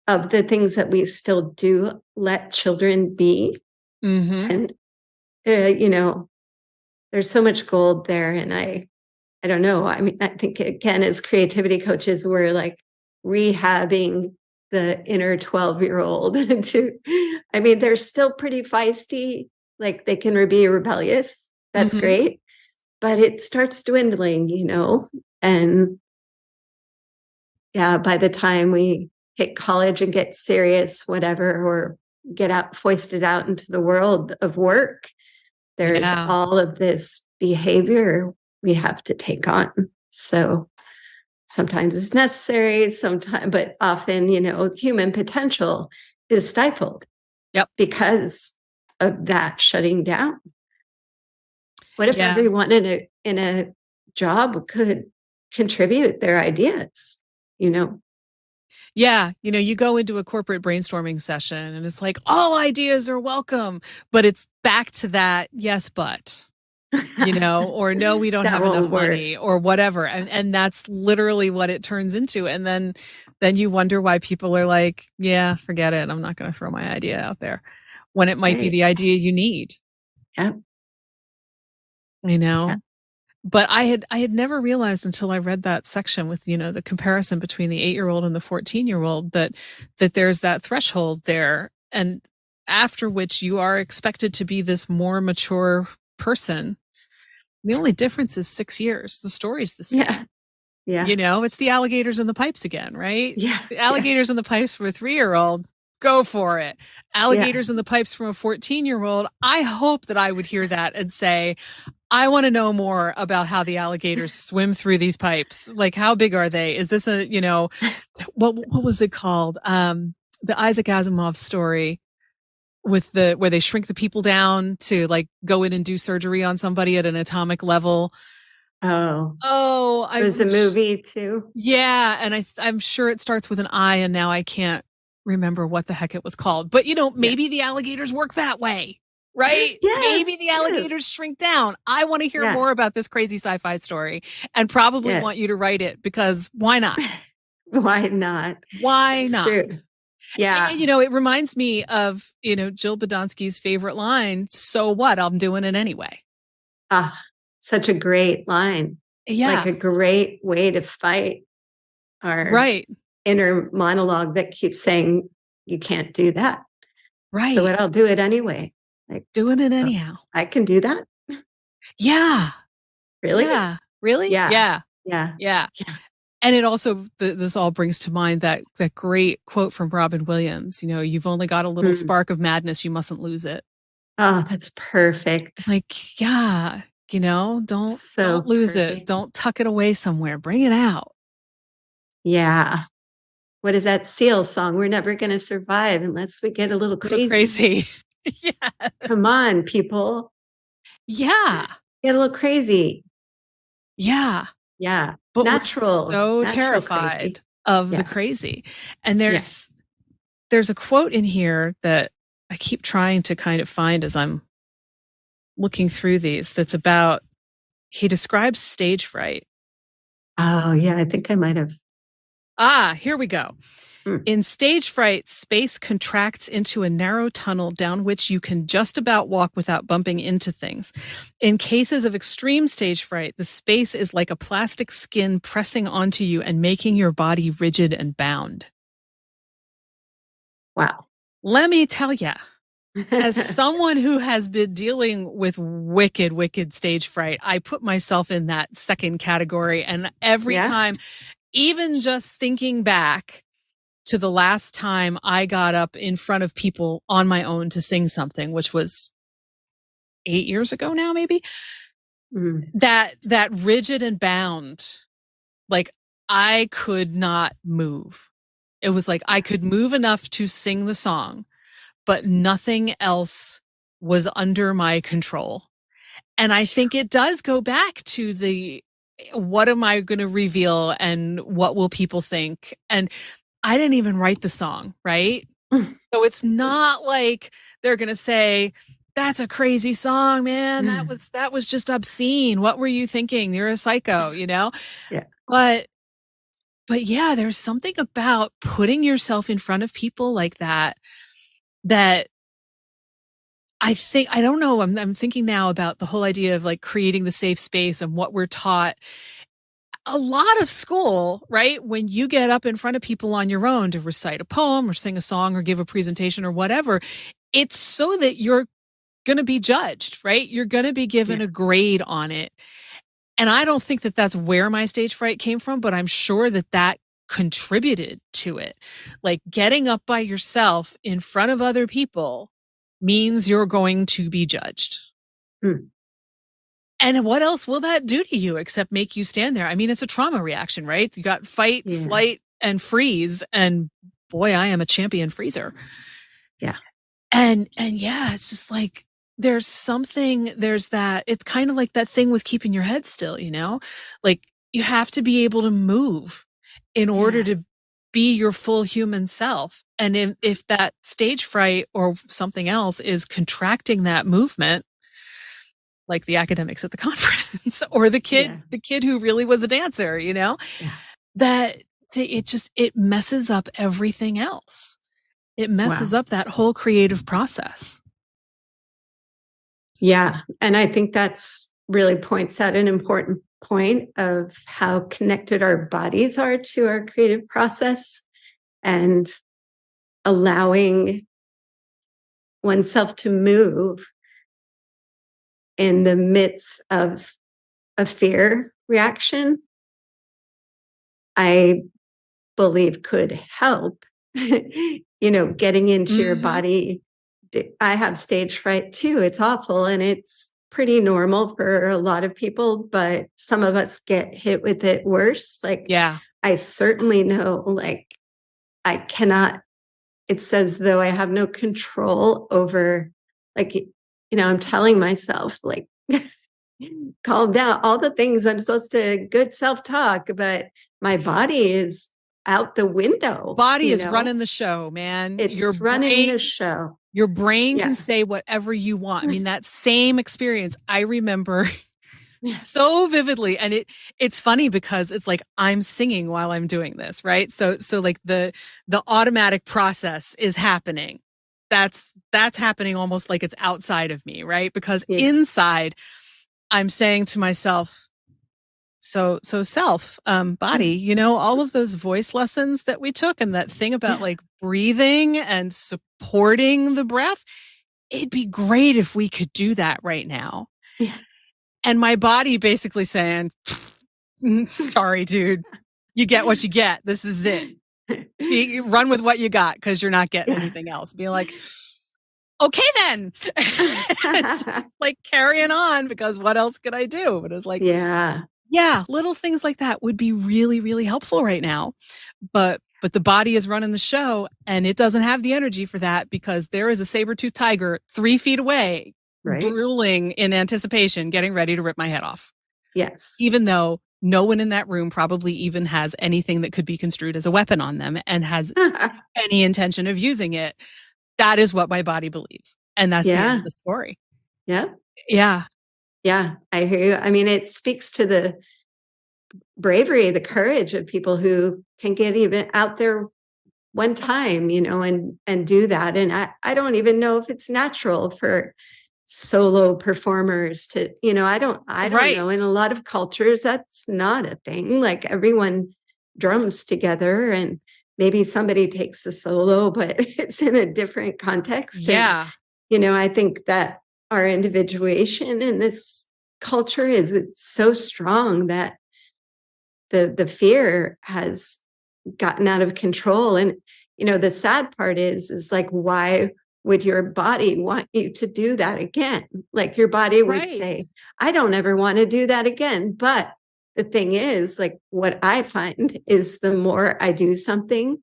of the things that we still do let children be. And, there's so much gold there. And I don't know. I mean, I think, again, as creativity coaches, we're like rehabbing the inner 12-year-old they're still pretty feisty, like they can be rebellious. That's great. But it starts dwindling, and yeah, by the time we hit college and get serious, whatever, or foisted out into the world of work, there's all of this behavior we have to take on. So sometimes it's necessary, but often, human potential is stifled. Because of that shutting down. What if everyone in a job could contribute their ideas, Yeah. You go into a corporate brainstorming session and it's like, all ideas are welcome, but it's back to that, yes, but, or no, we don't have enough money or whatever. And that's literally what it turns into. And then you wonder why people are like, yeah, forget it. I'm not going to throw my idea out there, when it might be the idea you need. Yeah. Yeah. but I had never realized until I read that section with, the comparison between the 8-year-old and the 14-year-old that there's that threshold there. And after which you are expected to be this more mature person. The only difference is 6 years. The story's the same. Yeah. It's the alligators and the pipes again, right? Yeah. The alligators and the pipes for a 3-year-old, go for it. Alligators and the pipes from a 14-year-old, I hope that I would hear that and say, I want to know more about how the alligators swim through these pipes. Like, how big are they? Is this what was it called? The Isaac Asimov story with where they shrink the people down to like go in and do surgery on somebody at an atomic level. It was a movie too. Yeah, and I'm sure it starts with an I, and now I can't remember what the heck it was called. But maybe the alligators work that way, right? Yes, maybe the alligators shrink down. I want to hear more about this crazy sci-fi story, and probably want you to write it, because why not? Why not? Why not? True. Yeah. And, it reminds me of, Jill Badonsky's favorite line, "So what? I'm doing it anyway." Such a great line. Yeah. Like a great way to fight our inner monologue that keeps saying, you can't do that. Right. So what? I'll do it anyway. Like, doing it anyhow. I can do that. Yeah. Really? Yeah. Really? Yeah. And it also, this all brings to mind that great quote from Robin Williams, "You've only got a little spark of madness. You mustn't lose it." Oh, that's perfect. Like, yeah, don't lose it. Don't tuck it away somewhere. Bring it out. Yeah. What is that Seal song? We're never going to survive unless we get a little crazy. Yeah. Come on, people. Yeah. Get a little crazy. Yeah. Yeah. But natural. We're so terrified crazy. of the crazy. And there's a quote in here that I keep trying to kind of find as I'm looking through these, that's about, he describes stage fright. Oh, yeah. I think I might have. Here we go. In stage fright, space contracts into a narrow tunnel down which you can just about walk without bumping into things. In cases of extreme stage fright, the space is like a plastic skin pressing onto you and making your body rigid and bound. Wow. Let me tell you, as someone who has been dealing with wicked stage fright, I put myself in that second category. And every time, even just thinking back to the last time I got up in front of people on my own to sing something, which was 8 years ago now, maybe, that rigid and bound, like I could not move. It was like I could move enough to sing the song, but nothing else was under my control. And I think it does go back to what am I going to reveal and what will people think? And I didn't even write the song, right? So it's not like they're going to say, "That's a crazy song, man. That was just obscene. What were you thinking? You're a psycho," Yeah. But yeah, there's something about putting yourself in front of people like that I think, I don't know, I'm thinking now about the whole idea of like creating the safe space and what we're taught. A lot of school, right? When you get up in front of people on your own to recite a poem or sing a song or give a presentation or whatever, it's so that you're going to be judged, right? You're going to be given a grade on it. And I don't think that that's where my stage fright came from, but I'm sure that contributed to it. Like getting up by yourself in front of other people means you're going to be judged. And what else will that do to you except make you stand there? I mean, it's a trauma reaction, right? You got fight, flight, and freeze. And boy, I am a champion freezer. Yeah. And it's just like, there's that, it's kind of like that thing with keeping your head still, like you have to be able to move in order to be your full human self. And if that stage fright or something else is contracting that movement, like the academics at the conference or the kid who really was a dancer, that it messes up everything else. It messes up that whole creative process. Yeah. And I think that's really points out an important point of how connected our bodies are to our creative process, and allowing oneself to move in the midst of a fear reaction, I believe could help. Getting into your body. I have stage fright too. It's awful, and it's pretty normal for a lot of people, but some of us get hit with it worse. Like, Yeah. I certainly know, like, I cannot, it's as though I have no control over, like, I'm telling myself, like, calm down, all the things I'm supposed to, good self-talk, but my body is out the window. Body is running the show, man. It's running the show. Your brain Yeah. can say whatever you want. I mean, that same experience I remember so vividly. And it's funny because it's like I'm singing while I'm doing this, right? So like the automatic process is happening. That's happening almost like it's outside of me, right? Because inside I'm saying to myself, so self, body, all of those voice lessons that we took, and that thing about like breathing and supporting the breath, it'd be great if we could do that right now. Yeah. And my body basically saying, sorry, dude, you get what you get. This is it. Run with what you got, because you're not getting anything else. Be like, okay, then. Just like carrying on, because what else could I do? But it's like, yeah, little things like that would be really, really helpful right now. But the body is running the show, and it doesn't have the energy for that, because there is a saber-toothed tiger 3 feet away, drooling in anticipation, getting ready to rip my head off. Yes. Even though no one in that room probably even has anything that could be construed as a weapon on them and has any intention of using it. That is what my body believes. And that's the end of the story. Yeah. Yeah. Yeah, I hear you. I mean, it speaks to the bravery, the courage of people who can get even out there one time, and do that. And I don't even know if it's natural for solo performers to, I don't know. In a lot of cultures, that's not a thing. Like, everyone drums together, and maybe somebody takes the solo, but it's in a different context. Yeah. And, I think that our individuation in this culture it's so strong that the fear has gotten out of control. And, the sad part is like, why would your body want you to do that again? Like, your body would say, I don't ever want to do that again. But the thing is, like, what I find is the more I do something,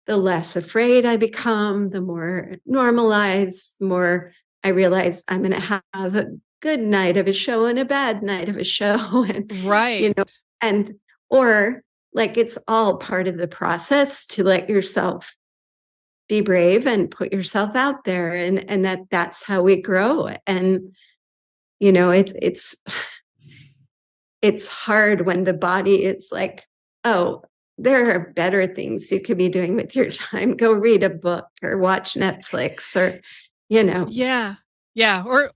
the less afraid I become, the more normalized, the more I realize I'm going to have a good night of a show and a bad night of a show. And, or like, it's all part of the process to let yourself be brave and put yourself out there. And that's how we grow. And, it's hard when the body is like, oh, there are better things you could be doing with your time. Go read a book or watch Netflix or, Yeah. Yeah. Or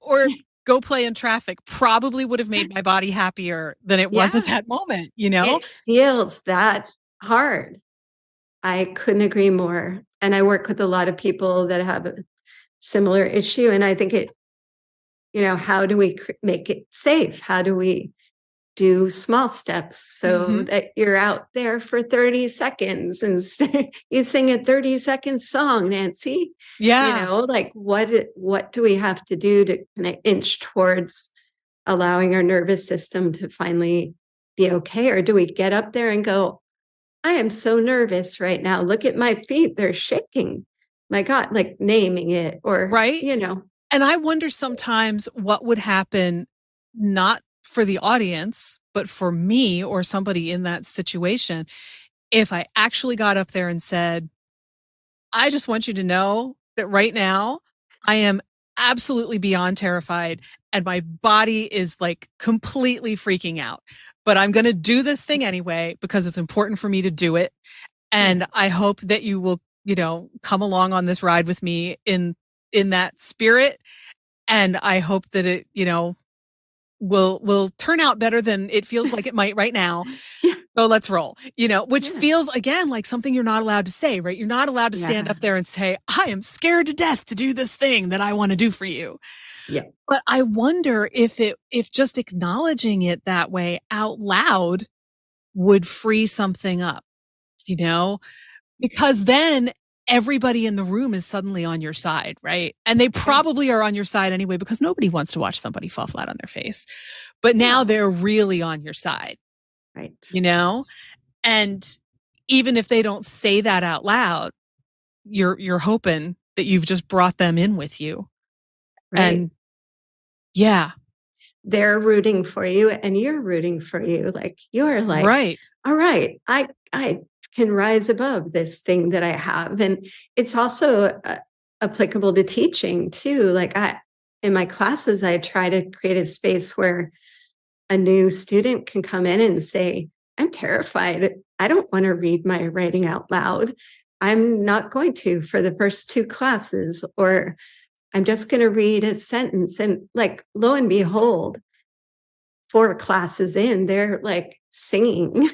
go play in traffic probably would have made my body happier than it was at that moment, It feels that hard. I couldn't agree more. And I work with a lot of people that have a similar issue. And I think how do we make it safe? How do we do small steps so that you're out there for 30 seconds and you sing a 30-second song, Nancy? Yeah. Like, what do we have to do to kind of inch towards allowing our nervous system to finally be okay? Or do we get up there and go, I am so nervous right now. Look at my feet. They're shaking. My God, like naming it or, And I wonder sometimes what would happen, not for the audience, but for me or somebody in that situation, if I actually got up there and said, I just want you to know that right now I am absolutely beyond terrified and my body is like completely freaking out, but I'm going to do this thing anyway because it's important for me to do it. And I hope that you will, come along on this ride with me in that spirit. And I hope that it, will turn out better than it feels like it might right now. Yeah. So let's roll, which feels again like something you're not allowed to say, right? You're not allowed to stand up there and say, I am scared to death to do this thing that I want to do for you. Yeah. But I wonder if just acknowledging it that way out loud would free something up, because then everybody in the room is suddenly on your side, right? And they probably are on your side anyway, because nobody wants to watch somebody fall flat on their face. But now they're really on your side, right? And even if they don't say that out loud, you're hoping that you've just brought them in with you. Right. And yeah. They're rooting for you and you're rooting for you. Like, you're like, right. All right, I can rise above this thing that I have. And it's also applicable to teaching too. Like, in my classes, I try to create a space where a new student can come in and say, I'm terrified. I don't want to read my writing out loud. I'm not going to for the first 2 classes, or I'm just going to read a sentence. And like, lo and behold, 4 classes in, they're like singing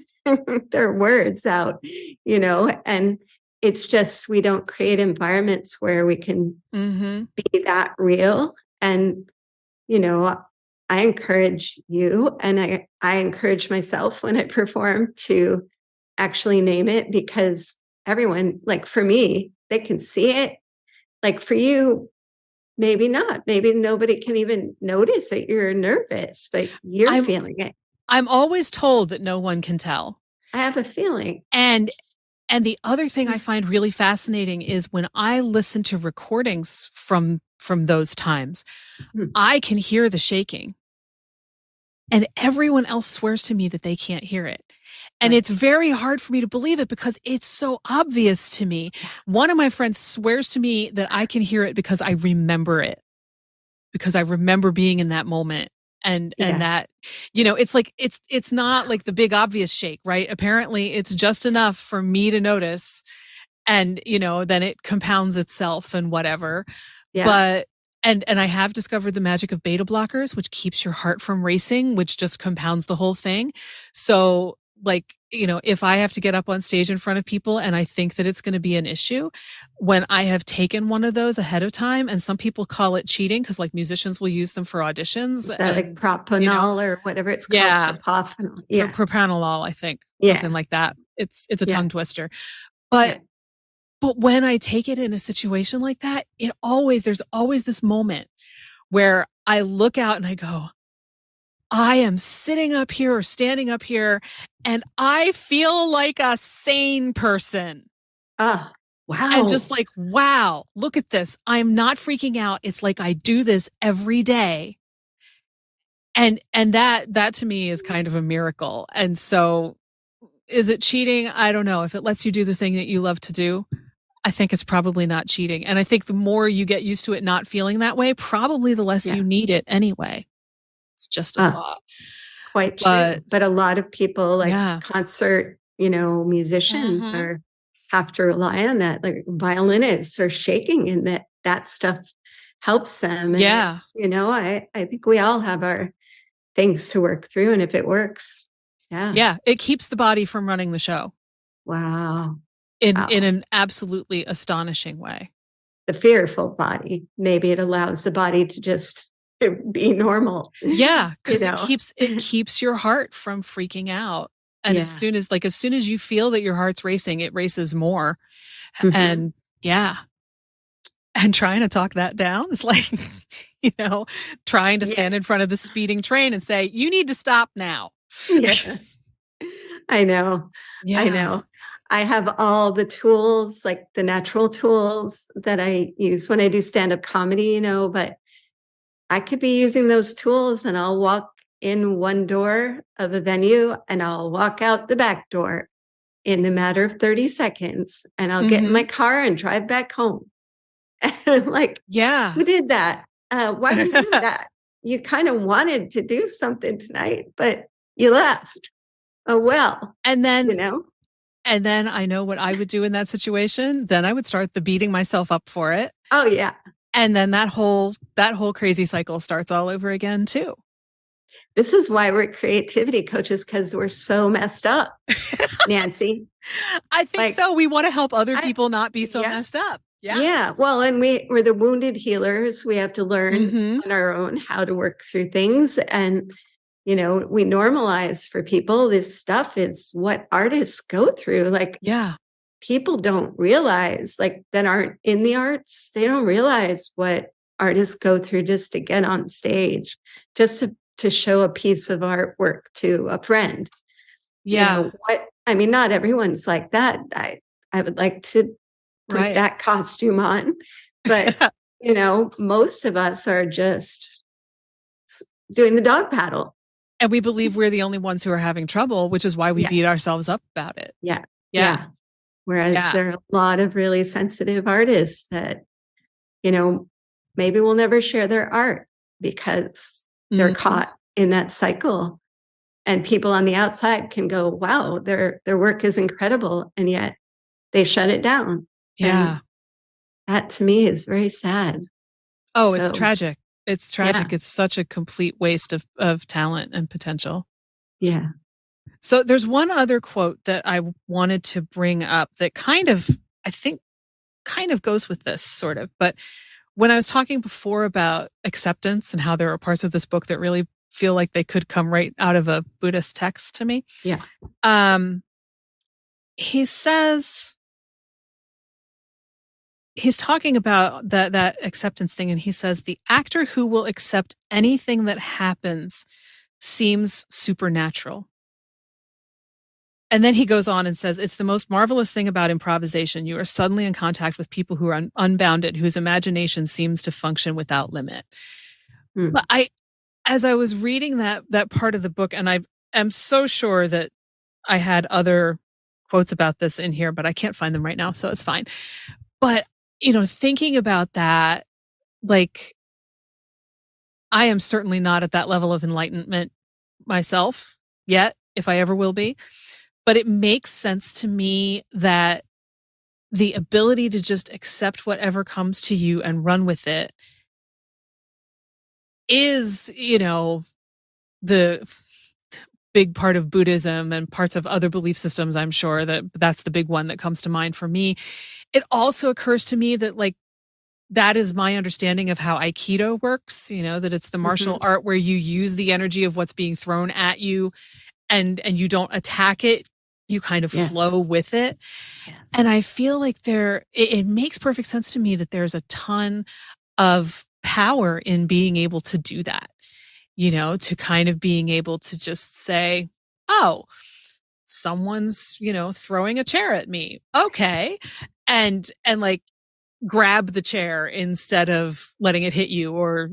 their words out, and it's just, we don't create environments where we can be that real. And, I encourage you, and I encourage myself when I perform to actually name it, because everyone, like for me, they can see it. Like for you, maybe not. Maybe nobody can even notice that you're nervous, but you're feeling it. I'm always told that no one can tell. I have a feeling. And the other thing I find really fascinating is when I listen to recordings from those times, I can hear the shaking. And everyone else swears to me that they can't hear it. And it's very hard for me to believe it because it's so obvious to me. One of my friends swears to me that I can hear it because I remember it, because I remember being in that moment. And that, it's like, it's not like the big obvious shake, right? Apparently it's just enough for me to notice, and, then it compounds itself and whatever. Yeah. But And I have discovered the magic of beta blockers, which keeps your heart from racing, which just compounds the whole thing. So like, if I have to get up on stage in front of people and I think that it's going to be an issue, when I have taken one of those ahead of time, and some people call it cheating because like musicians will use them for auditions. Like propanol or whatever it's called. Yeah. Propranolol, I think. Something like that. It's a tongue twister. But when I take it in a situation like that, there's always this moment where I look out and I go, I am sitting up here or standing up here and I feel like a sane person. Wow. And just like, wow, look at this. I'm not freaking out. It's like I do this every day. And that to me is kind of a miracle. And so is it cheating? I don't know. If it lets you do the thing that you love to do, I think it's probably not cheating. And I think the more you get used to it not feeling that way, probably the less you need it anyway. It's just a thought. Quite true. But a lot of people, like concert, musicians have to rely on that. Like violinists are shaking, and that stuff helps them. And I think we all have our things to work through. And if it works, it keeps the body from running the show. Wow. In an absolutely astonishing way. The fearful body, maybe it allows the body to just be normal. Yeah, because it keeps your heart from freaking out. And as soon as you feel that your heart's racing, it races more. And and trying to talk that down is like, trying to stand in front of the speeding train and say, you need to stop now. I know. I know. I have all the tools, like the natural tools that I use when I do stand-up comedy, but I could be using those tools and I'll walk in one door of a venue and I'll walk out the back door in the matter of 30 seconds, and I'll get in my car and drive back home. And I'm like, who did that? Why did you do that? You kind of wanted to do something tonight, but you left. Oh, well. And then, And then I know what I would do in that situation. Then I would start the beating myself up for it. Oh, yeah. And then that whole crazy cycle starts all over again too. This is why we're creativity coaches, because we're so messed up, Nancy. I think Like, so. We want to help other people not be so messed up. Yeah. Yeah. Well, and we're the wounded healers. We have to learn on our own how to work through things. And, we normalize for people. This stuff is what artists go through. Like, people don't realize, like, that aren't in the arts, they don't realize what artists go through just to get on stage, just to show a piece of artwork to a friend. Yeah. Not everyone's like that. I would like to put that costume on, but most of us are just doing the dog paddle. And we believe we're the only ones who are having trouble, which is why we beat ourselves up about it. Yeah. Whereas there are a lot of really sensitive artists that, maybe will never share their art because they're caught in that cycle. And people on the outside can go, wow, their work is incredible. And yet they shut it down. Yeah. And that to me is very sad. Oh, it's tragic. It's tragic. It's such a complete waste of talent and potential. Yeah. So there's one other quote that I wanted to bring up that I think goes with this sort of. But when I was talking before about acceptance and how there are parts of this book that really feel like they could come right out of a Buddhist text to me. Yeah. He says, he's talking about that acceptance thing, and he says, the actor who will accept anything that happens seems supernatural. And then he goes on and says, it's the most marvelous thing about improvisation. You are suddenly in contact with people who are unbounded, whose imagination seems to function without limit. But as I was reading that part of the book, and I am so sure that I had other quotes about this in here, but I can't find them right now, so it's fine. But, thinking about that, like, I am certainly not at that level of enlightenment myself yet, if I ever will be. But it makes sense to me that the ability to just accept whatever comes to you and run with it is, the big part of Buddhism and parts of other belief systems. I'm sure that's the big one that comes to mind for me. It also occurs to me that, like, that is my understanding of how Aikido works, that it's the martial art where you use the energy of what's being thrown at you and you don't attack it. You kind of flow with it. Yes. And I feel like it makes perfect sense to me that there's a ton of power in being able to do that, to kind of being able to just say, oh, someone's, throwing a chair at me. Okay. And like grab the chair instead of letting it hit you or,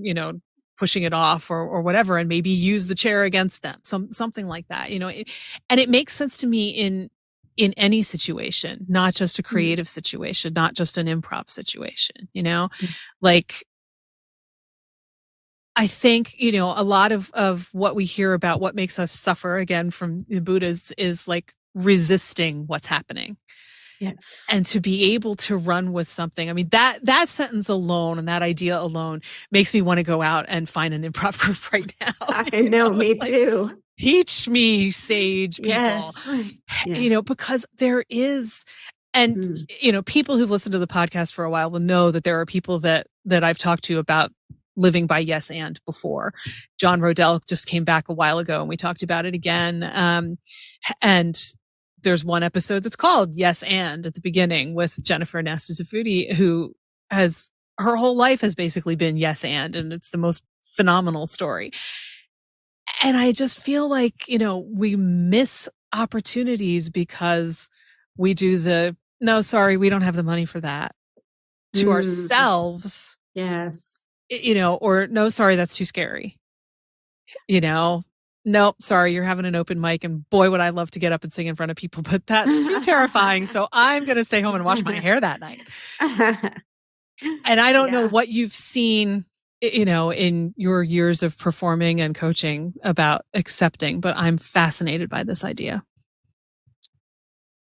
pushing it off or whatever, and maybe use the chair against them, something like that, and it makes sense to me in any situation, not just a creative situation, not just an improv situation, like, I think, a lot of what we hear about what makes us suffer, again, from the Buddhas, is like resisting what's happening. Yes. And to be able to run with something. I mean, that sentence alone and that idea alone makes me want to go out and find an improv group right now. I know, me too. Teach me, sage people. Yes. Because there is, and people who've listened to the podcast for a while will know that there are people that I've talked to about living by yes and before. John Rodell just came back a while ago and we talked about it again. And there's one episode that's called Yes and at the beginning with Jennifer Nastasifuti, who has, her whole life has basically been yes and it's the most phenomenal story. And I just feel like, we miss opportunities because we do no, sorry, we don't have the money for that to ourselves. Yes. Or no, sorry, that's too scary. Nope, sorry, you're having an open mic and boy, would I love to get up and sing in front of people, but that's too terrifying. So I'm going to stay home and wash my hair that night. And I don't know what you've seen, in your years of performing and coaching about accepting, but I'm fascinated by this idea.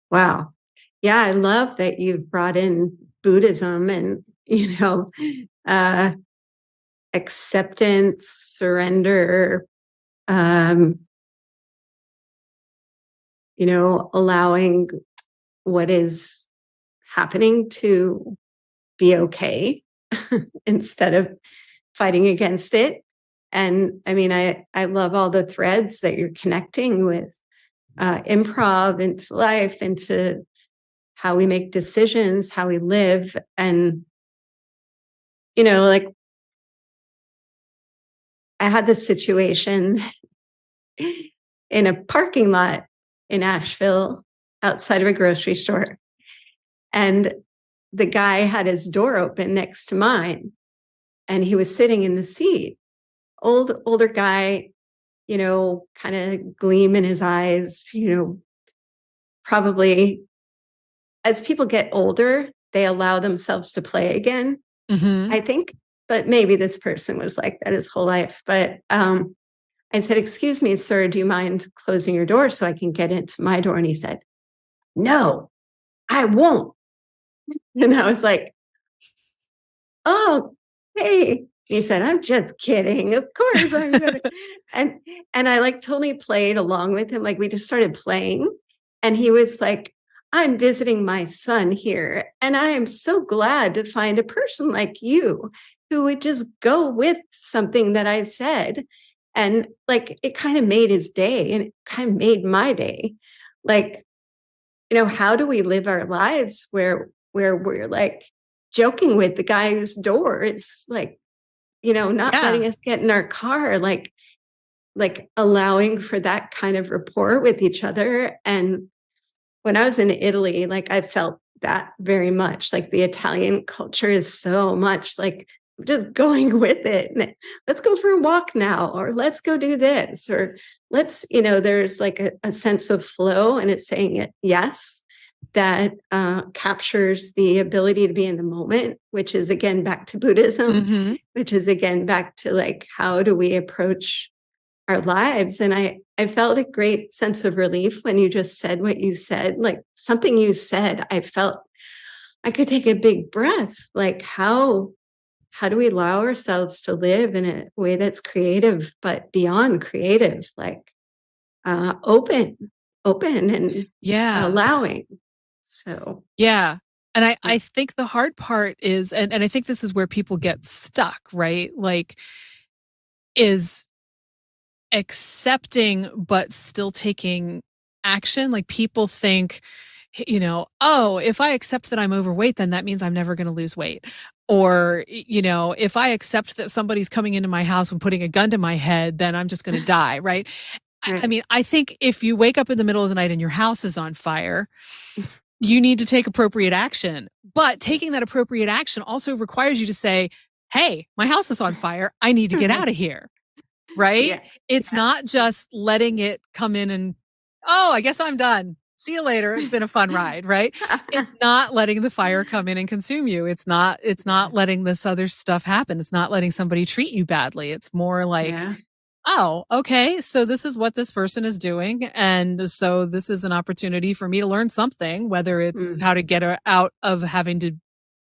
Wow. Yeah, I love that you've brought in Buddhism and, acceptance, surrender, allowing what is happening to be okay instead of fighting against it. And I mean, I love all the threads that you're connecting with improv into life, into how we make decisions, how we live. And, like I had this situation in a parking lot in Asheville outside of a grocery store. And the guy had his door open next to mine and he was sitting in the seat. Older guy, kind of gleam in his eyes, probably as people get older, they allow themselves to play again, I think. But maybe this person was like that his whole life. But I said, "Excuse me, sir, do you mind closing your door so I can get into my door?" And he said, "No, I won't." And I was like, "Oh, hey." He said, "I'm just kidding. Of course I'm gonna." and I like totally played along with him. Like we just started playing. And he was like, "I'm visiting my son here. And I am so glad to find a person like you who would just go with something that I said." And like it kind of made his day and it kind of made my day. Like, how do we live our lives where we're like joking with the guy whose door is like, not letting us get in our car, like allowing for that kind of rapport with each other. And when I was in Italy, like I felt that very much. Like the Italian culture is so much like just going with it. And let's go for a walk now, or let's go do this, or let's, there's like a sense of flow, and it's saying it yes, that captures the ability to be in the moment, which is again back to Buddhism, which is again back to like how do we approach our lives. And I felt a great sense of relief when you just said what you said, like something you said, I felt I could take a big breath. Like how do we allow ourselves to live in a way that's creative, but beyond creative, like open and allowing. So yeah. And I think the hard part is, and I think this is where people get stuck, right? Like, is accepting but still taking action. Like people think, oh, if I accept that I'm overweight, then that means I'm never going to lose weight. Or, if I accept that somebody's coming into my house and putting a gun to my head, then I'm just going to die, right? I mean, I think if you wake up in the middle of the night and your house is on fire, you need to take appropriate action. But taking that appropriate action also requires you to say, hey, my house is on fire. I need to get out of here. Right? Yeah. It's not just letting it come in and, oh, I guess I'm done. See you later. It's been a fun ride, right? It's not letting the fire come in and consume you. It's not letting this other stuff happen. It's not letting somebody treat you badly. It's more like, oh, okay, so this is what this person is doing. And so this is an opportunity for me to learn something, whether it's how to get out of having to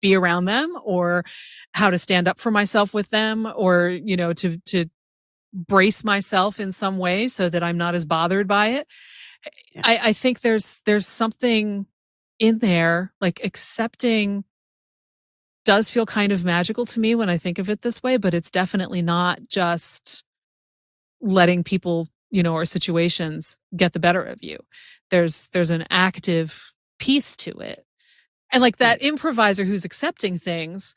be around them, or how to stand up for myself with them, or, to brace myself in some way so that I'm not as bothered by it. Yeah. I think there's something in there, like accepting does feel kind of magical to me when I think of it this way, but it's definitely not just letting people, or situations get the better of you. There's an active piece to it. And like that improviser who's accepting things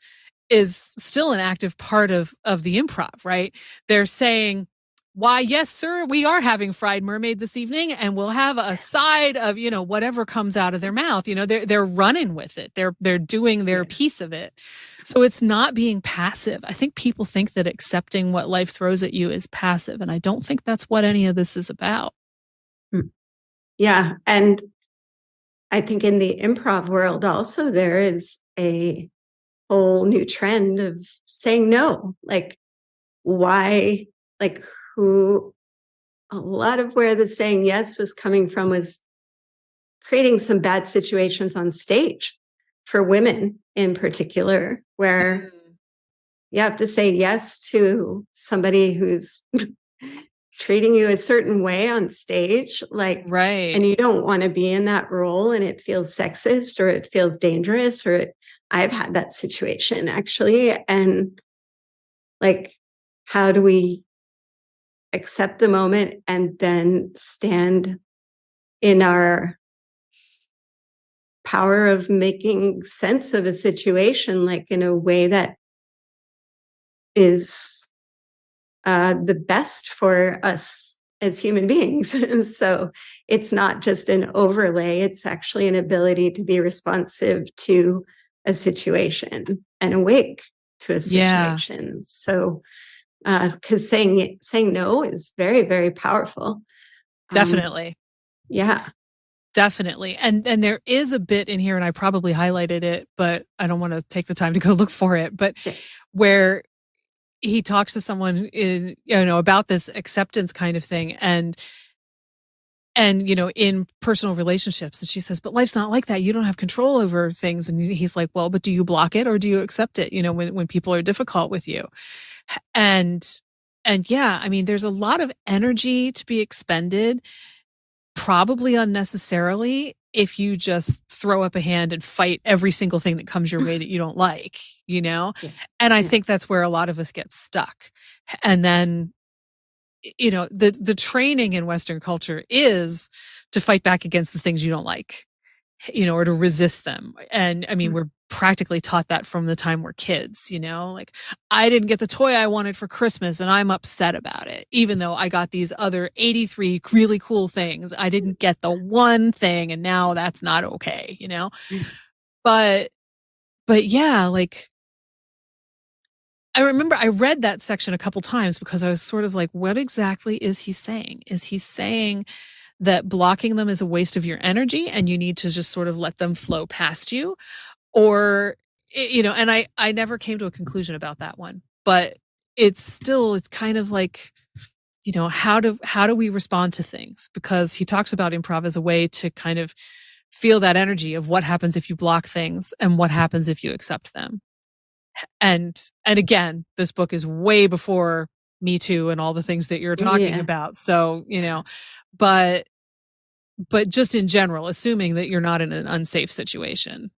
is still an active part of the improv, right? They're saying, why, yes, sir, we are having fried mermaid this evening, and we'll have a side of, whatever comes out of their mouth. They're running with it. They're doing their piece of it. So it's not being passive. I think people think that accepting what life throws at you is passive, and I don't think that's what any of this is about. Yeah. And I think in the improv world also, there is a whole new trend of saying no. Like, why, like who, a lot of where the saying yes was coming from was creating some bad situations on stage for women in particular, where you have to say yes to somebody who's treating you a certain way on stage, like, Right. and you don't want to be in that role and it feels sexist or it feels dangerous I've had that situation actually. And like, how do we accept the moment and then stand in our power of making sense of a situation, like in a way that is the best for us as human beings. And so it's not just an overlay, it's actually an ability to be responsive to a situation and awake to a situation. Yeah. So because saying no is very, very powerful. Definitely. Yeah. Definitely. And there is a bit in here, and I probably highlighted it, but I don't want to take the time to go look for it, but where he talks to someone in, about this acceptance kind of thing. And, in personal relationships, and she says, but life's not like that. You don't have control over things. And he's like, well, but do you block it or do you accept it? When people are difficult with you. And yeah, I mean, there's a lot of energy to be expended, probably unnecessarily, if you just throw up a hand and fight every single thing that comes your way that you don't like, Yeah. And I think that's where a lot of us get stuck. And then, the training in Western culture is to fight back against the things you don't like, or to resist them. And I mean, we're practically taught that from the time we're kids, like, I didn't get the toy I wanted for Christmas and I'm upset about it. Even though I got these other 83 really cool things, I didn't get the one thing and now that's not okay, But yeah, like, I remember I read that section a couple times because I was sort of like, what exactly is he saying? Is he saying that blocking them is a waste of your energy and you need to just sort of let them flow past you? Or, and I never came to a conclusion about that one, but it's kind of like, how do we respond to things? Because he talks about improv as a way to kind of feel that energy of what happens if you block things and what happens if you accept them. And again, this book is way before Me Too and all the things that you're talking about. So, but just in general, assuming that you're not in an unsafe situation,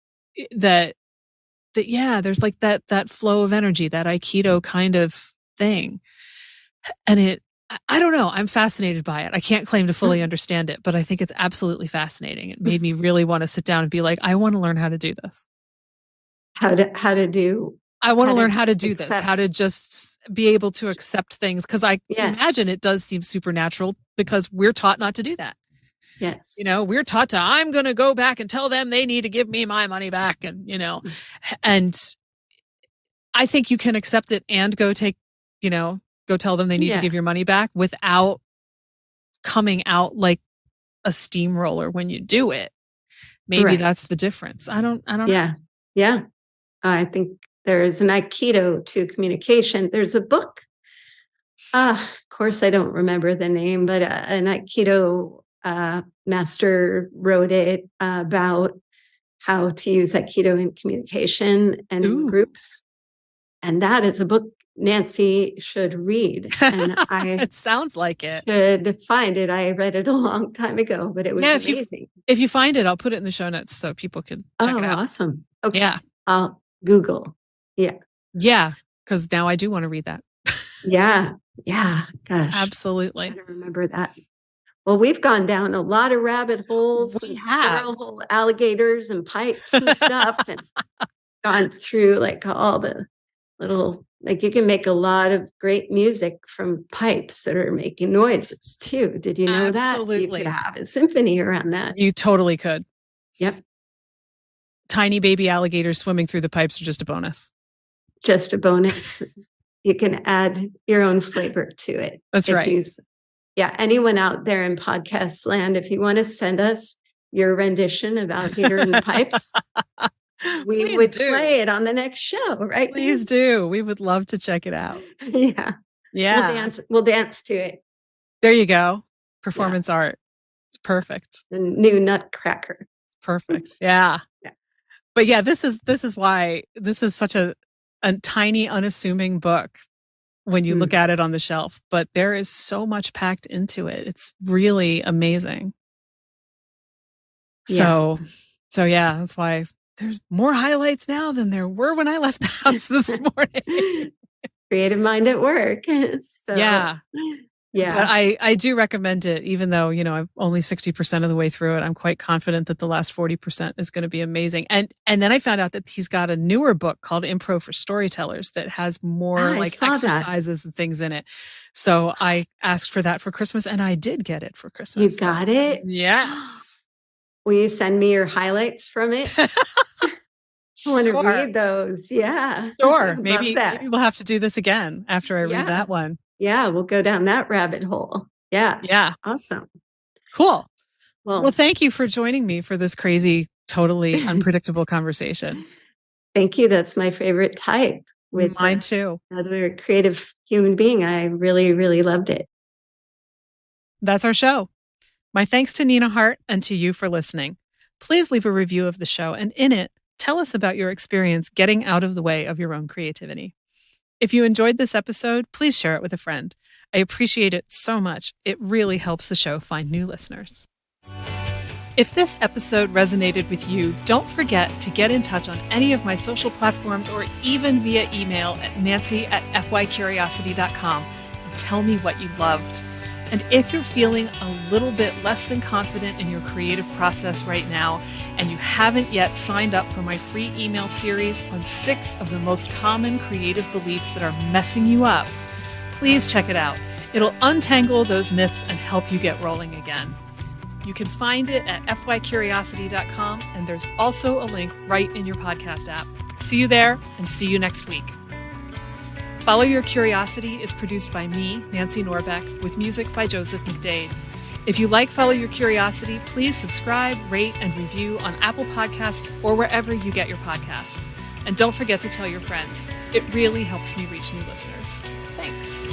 that there's like that flow of energy, that Aikido kind of thing. And I don't know, I'm fascinated by it. I can't claim to fully understand it, but I think it's absolutely fascinating. It made me really want to sit down and be like, I want to learn how to do this. How to do I want to learn how to do this, how to just be able to accept things. Because I imagine it does seem supernatural because we're taught not to do that. Yes. We're taught I'm going to go back and tell them they need to give me my money back. And, and I think you can accept it and go tell them they need to give your money back without coming out like a steamroller when you do it. Maybe that's the difference. I don't know. Yeah. I think there's an Aikido to communication. There's a book. Of course, I don't remember the name, but an Aikido master wrote it about how to use Aikido in communication and in groups. And that is a book Nancy should read. And it sounds like it. Should find it. I read it a long time ago, but it was amazing. If you find it, I'll put it in the show notes so people can check it out. Awesome. Okay. Yeah. I'll Google. Yeah. Yeah. Because now I do want to read that. Yeah. Gosh. Absolutely. I gotta remember that. Well, we've gone down a lot of rabbit holes, we have hole, alligators and pipes and stuff, and gone through like all the little, like you can make a lot of great music from pipes that are making noises too. Did you know that? You could have a symphony around that. You totally could. Yep. Tiny baby alligators swimming through the pipes are just a bonus. Just a bonus. You can add your own flavor to it. That's right. Anyone out there in podcast land, if you want to send us your rendition of alligator in the pipes, we would play it on the next show, right? Please do. We would love to check it out. Yeah. We'll dance to it. There you go. Performance art. It's perfect. The new Nutcracker. It's perfect. Yeah. But this is why this is such a tiny, unassuming book when you look at it on the shelf, but there is so much packed into it. It's really amazing. So yeah, that's why there's more highlights now than there were when I left the house this morning. Creative mind at work. So, yeah. But I do recommend it, even though, I'm only 60% of the way through it. I'm quite confident that the last 40% is going to be amazing. And then I found out that he's got a newer book called Impro for Storytellers that has more exercises and things in it. So I asked for that for Christmas, and I did get it for Christmas. You got it? Yes. Will you send me your highlights from it? I want to read those. Yeah. Sure. Maybe we'll have to do this again after I read that one. Yeah, we'll go down that rabbit hole. Yeah. Yeah. Awesome. Cool. Well, thank you for joining me for this crazy, totally unpredictable conversation. Thank you. That's my favorite type. With mine too. Another creative human being. I really, really loved it. That's our show. My thanks to Nina Hart and to you for listening. Please leave a review of the show, and in it, tell us about your experience getting out of the way of your own creativity. If you enjoyed this episode, please share it with a friend. I appreciate it so much. It really helps the show find new listeners. If this episode resonated with you, don't forget to get in touch on any of my social platforms or even via email at nancy@fycuriosity.com and tell me what you loved. And if you're feeling a little bit less than confident in your creative process right now, and you haven't yet signed up for my free email series on 6 of the most common creative beliefs that are messing you up, please check it out. It'll untangle those myths and help you get rolling again. You can find it at fycuriosity.com, and there's also a link right in your podcast app. See you there, and see you next week. Follow Your Curiosity is produced by me, Nancy Norbeck, with music by Joseph McDade. If you like Follow Your Curiosity, please subscribe, rate, and review on Apple Podcasts or wherever you get your podcasts. And don't forget to tell your friends. It really helps me reach new listeners. Thanks.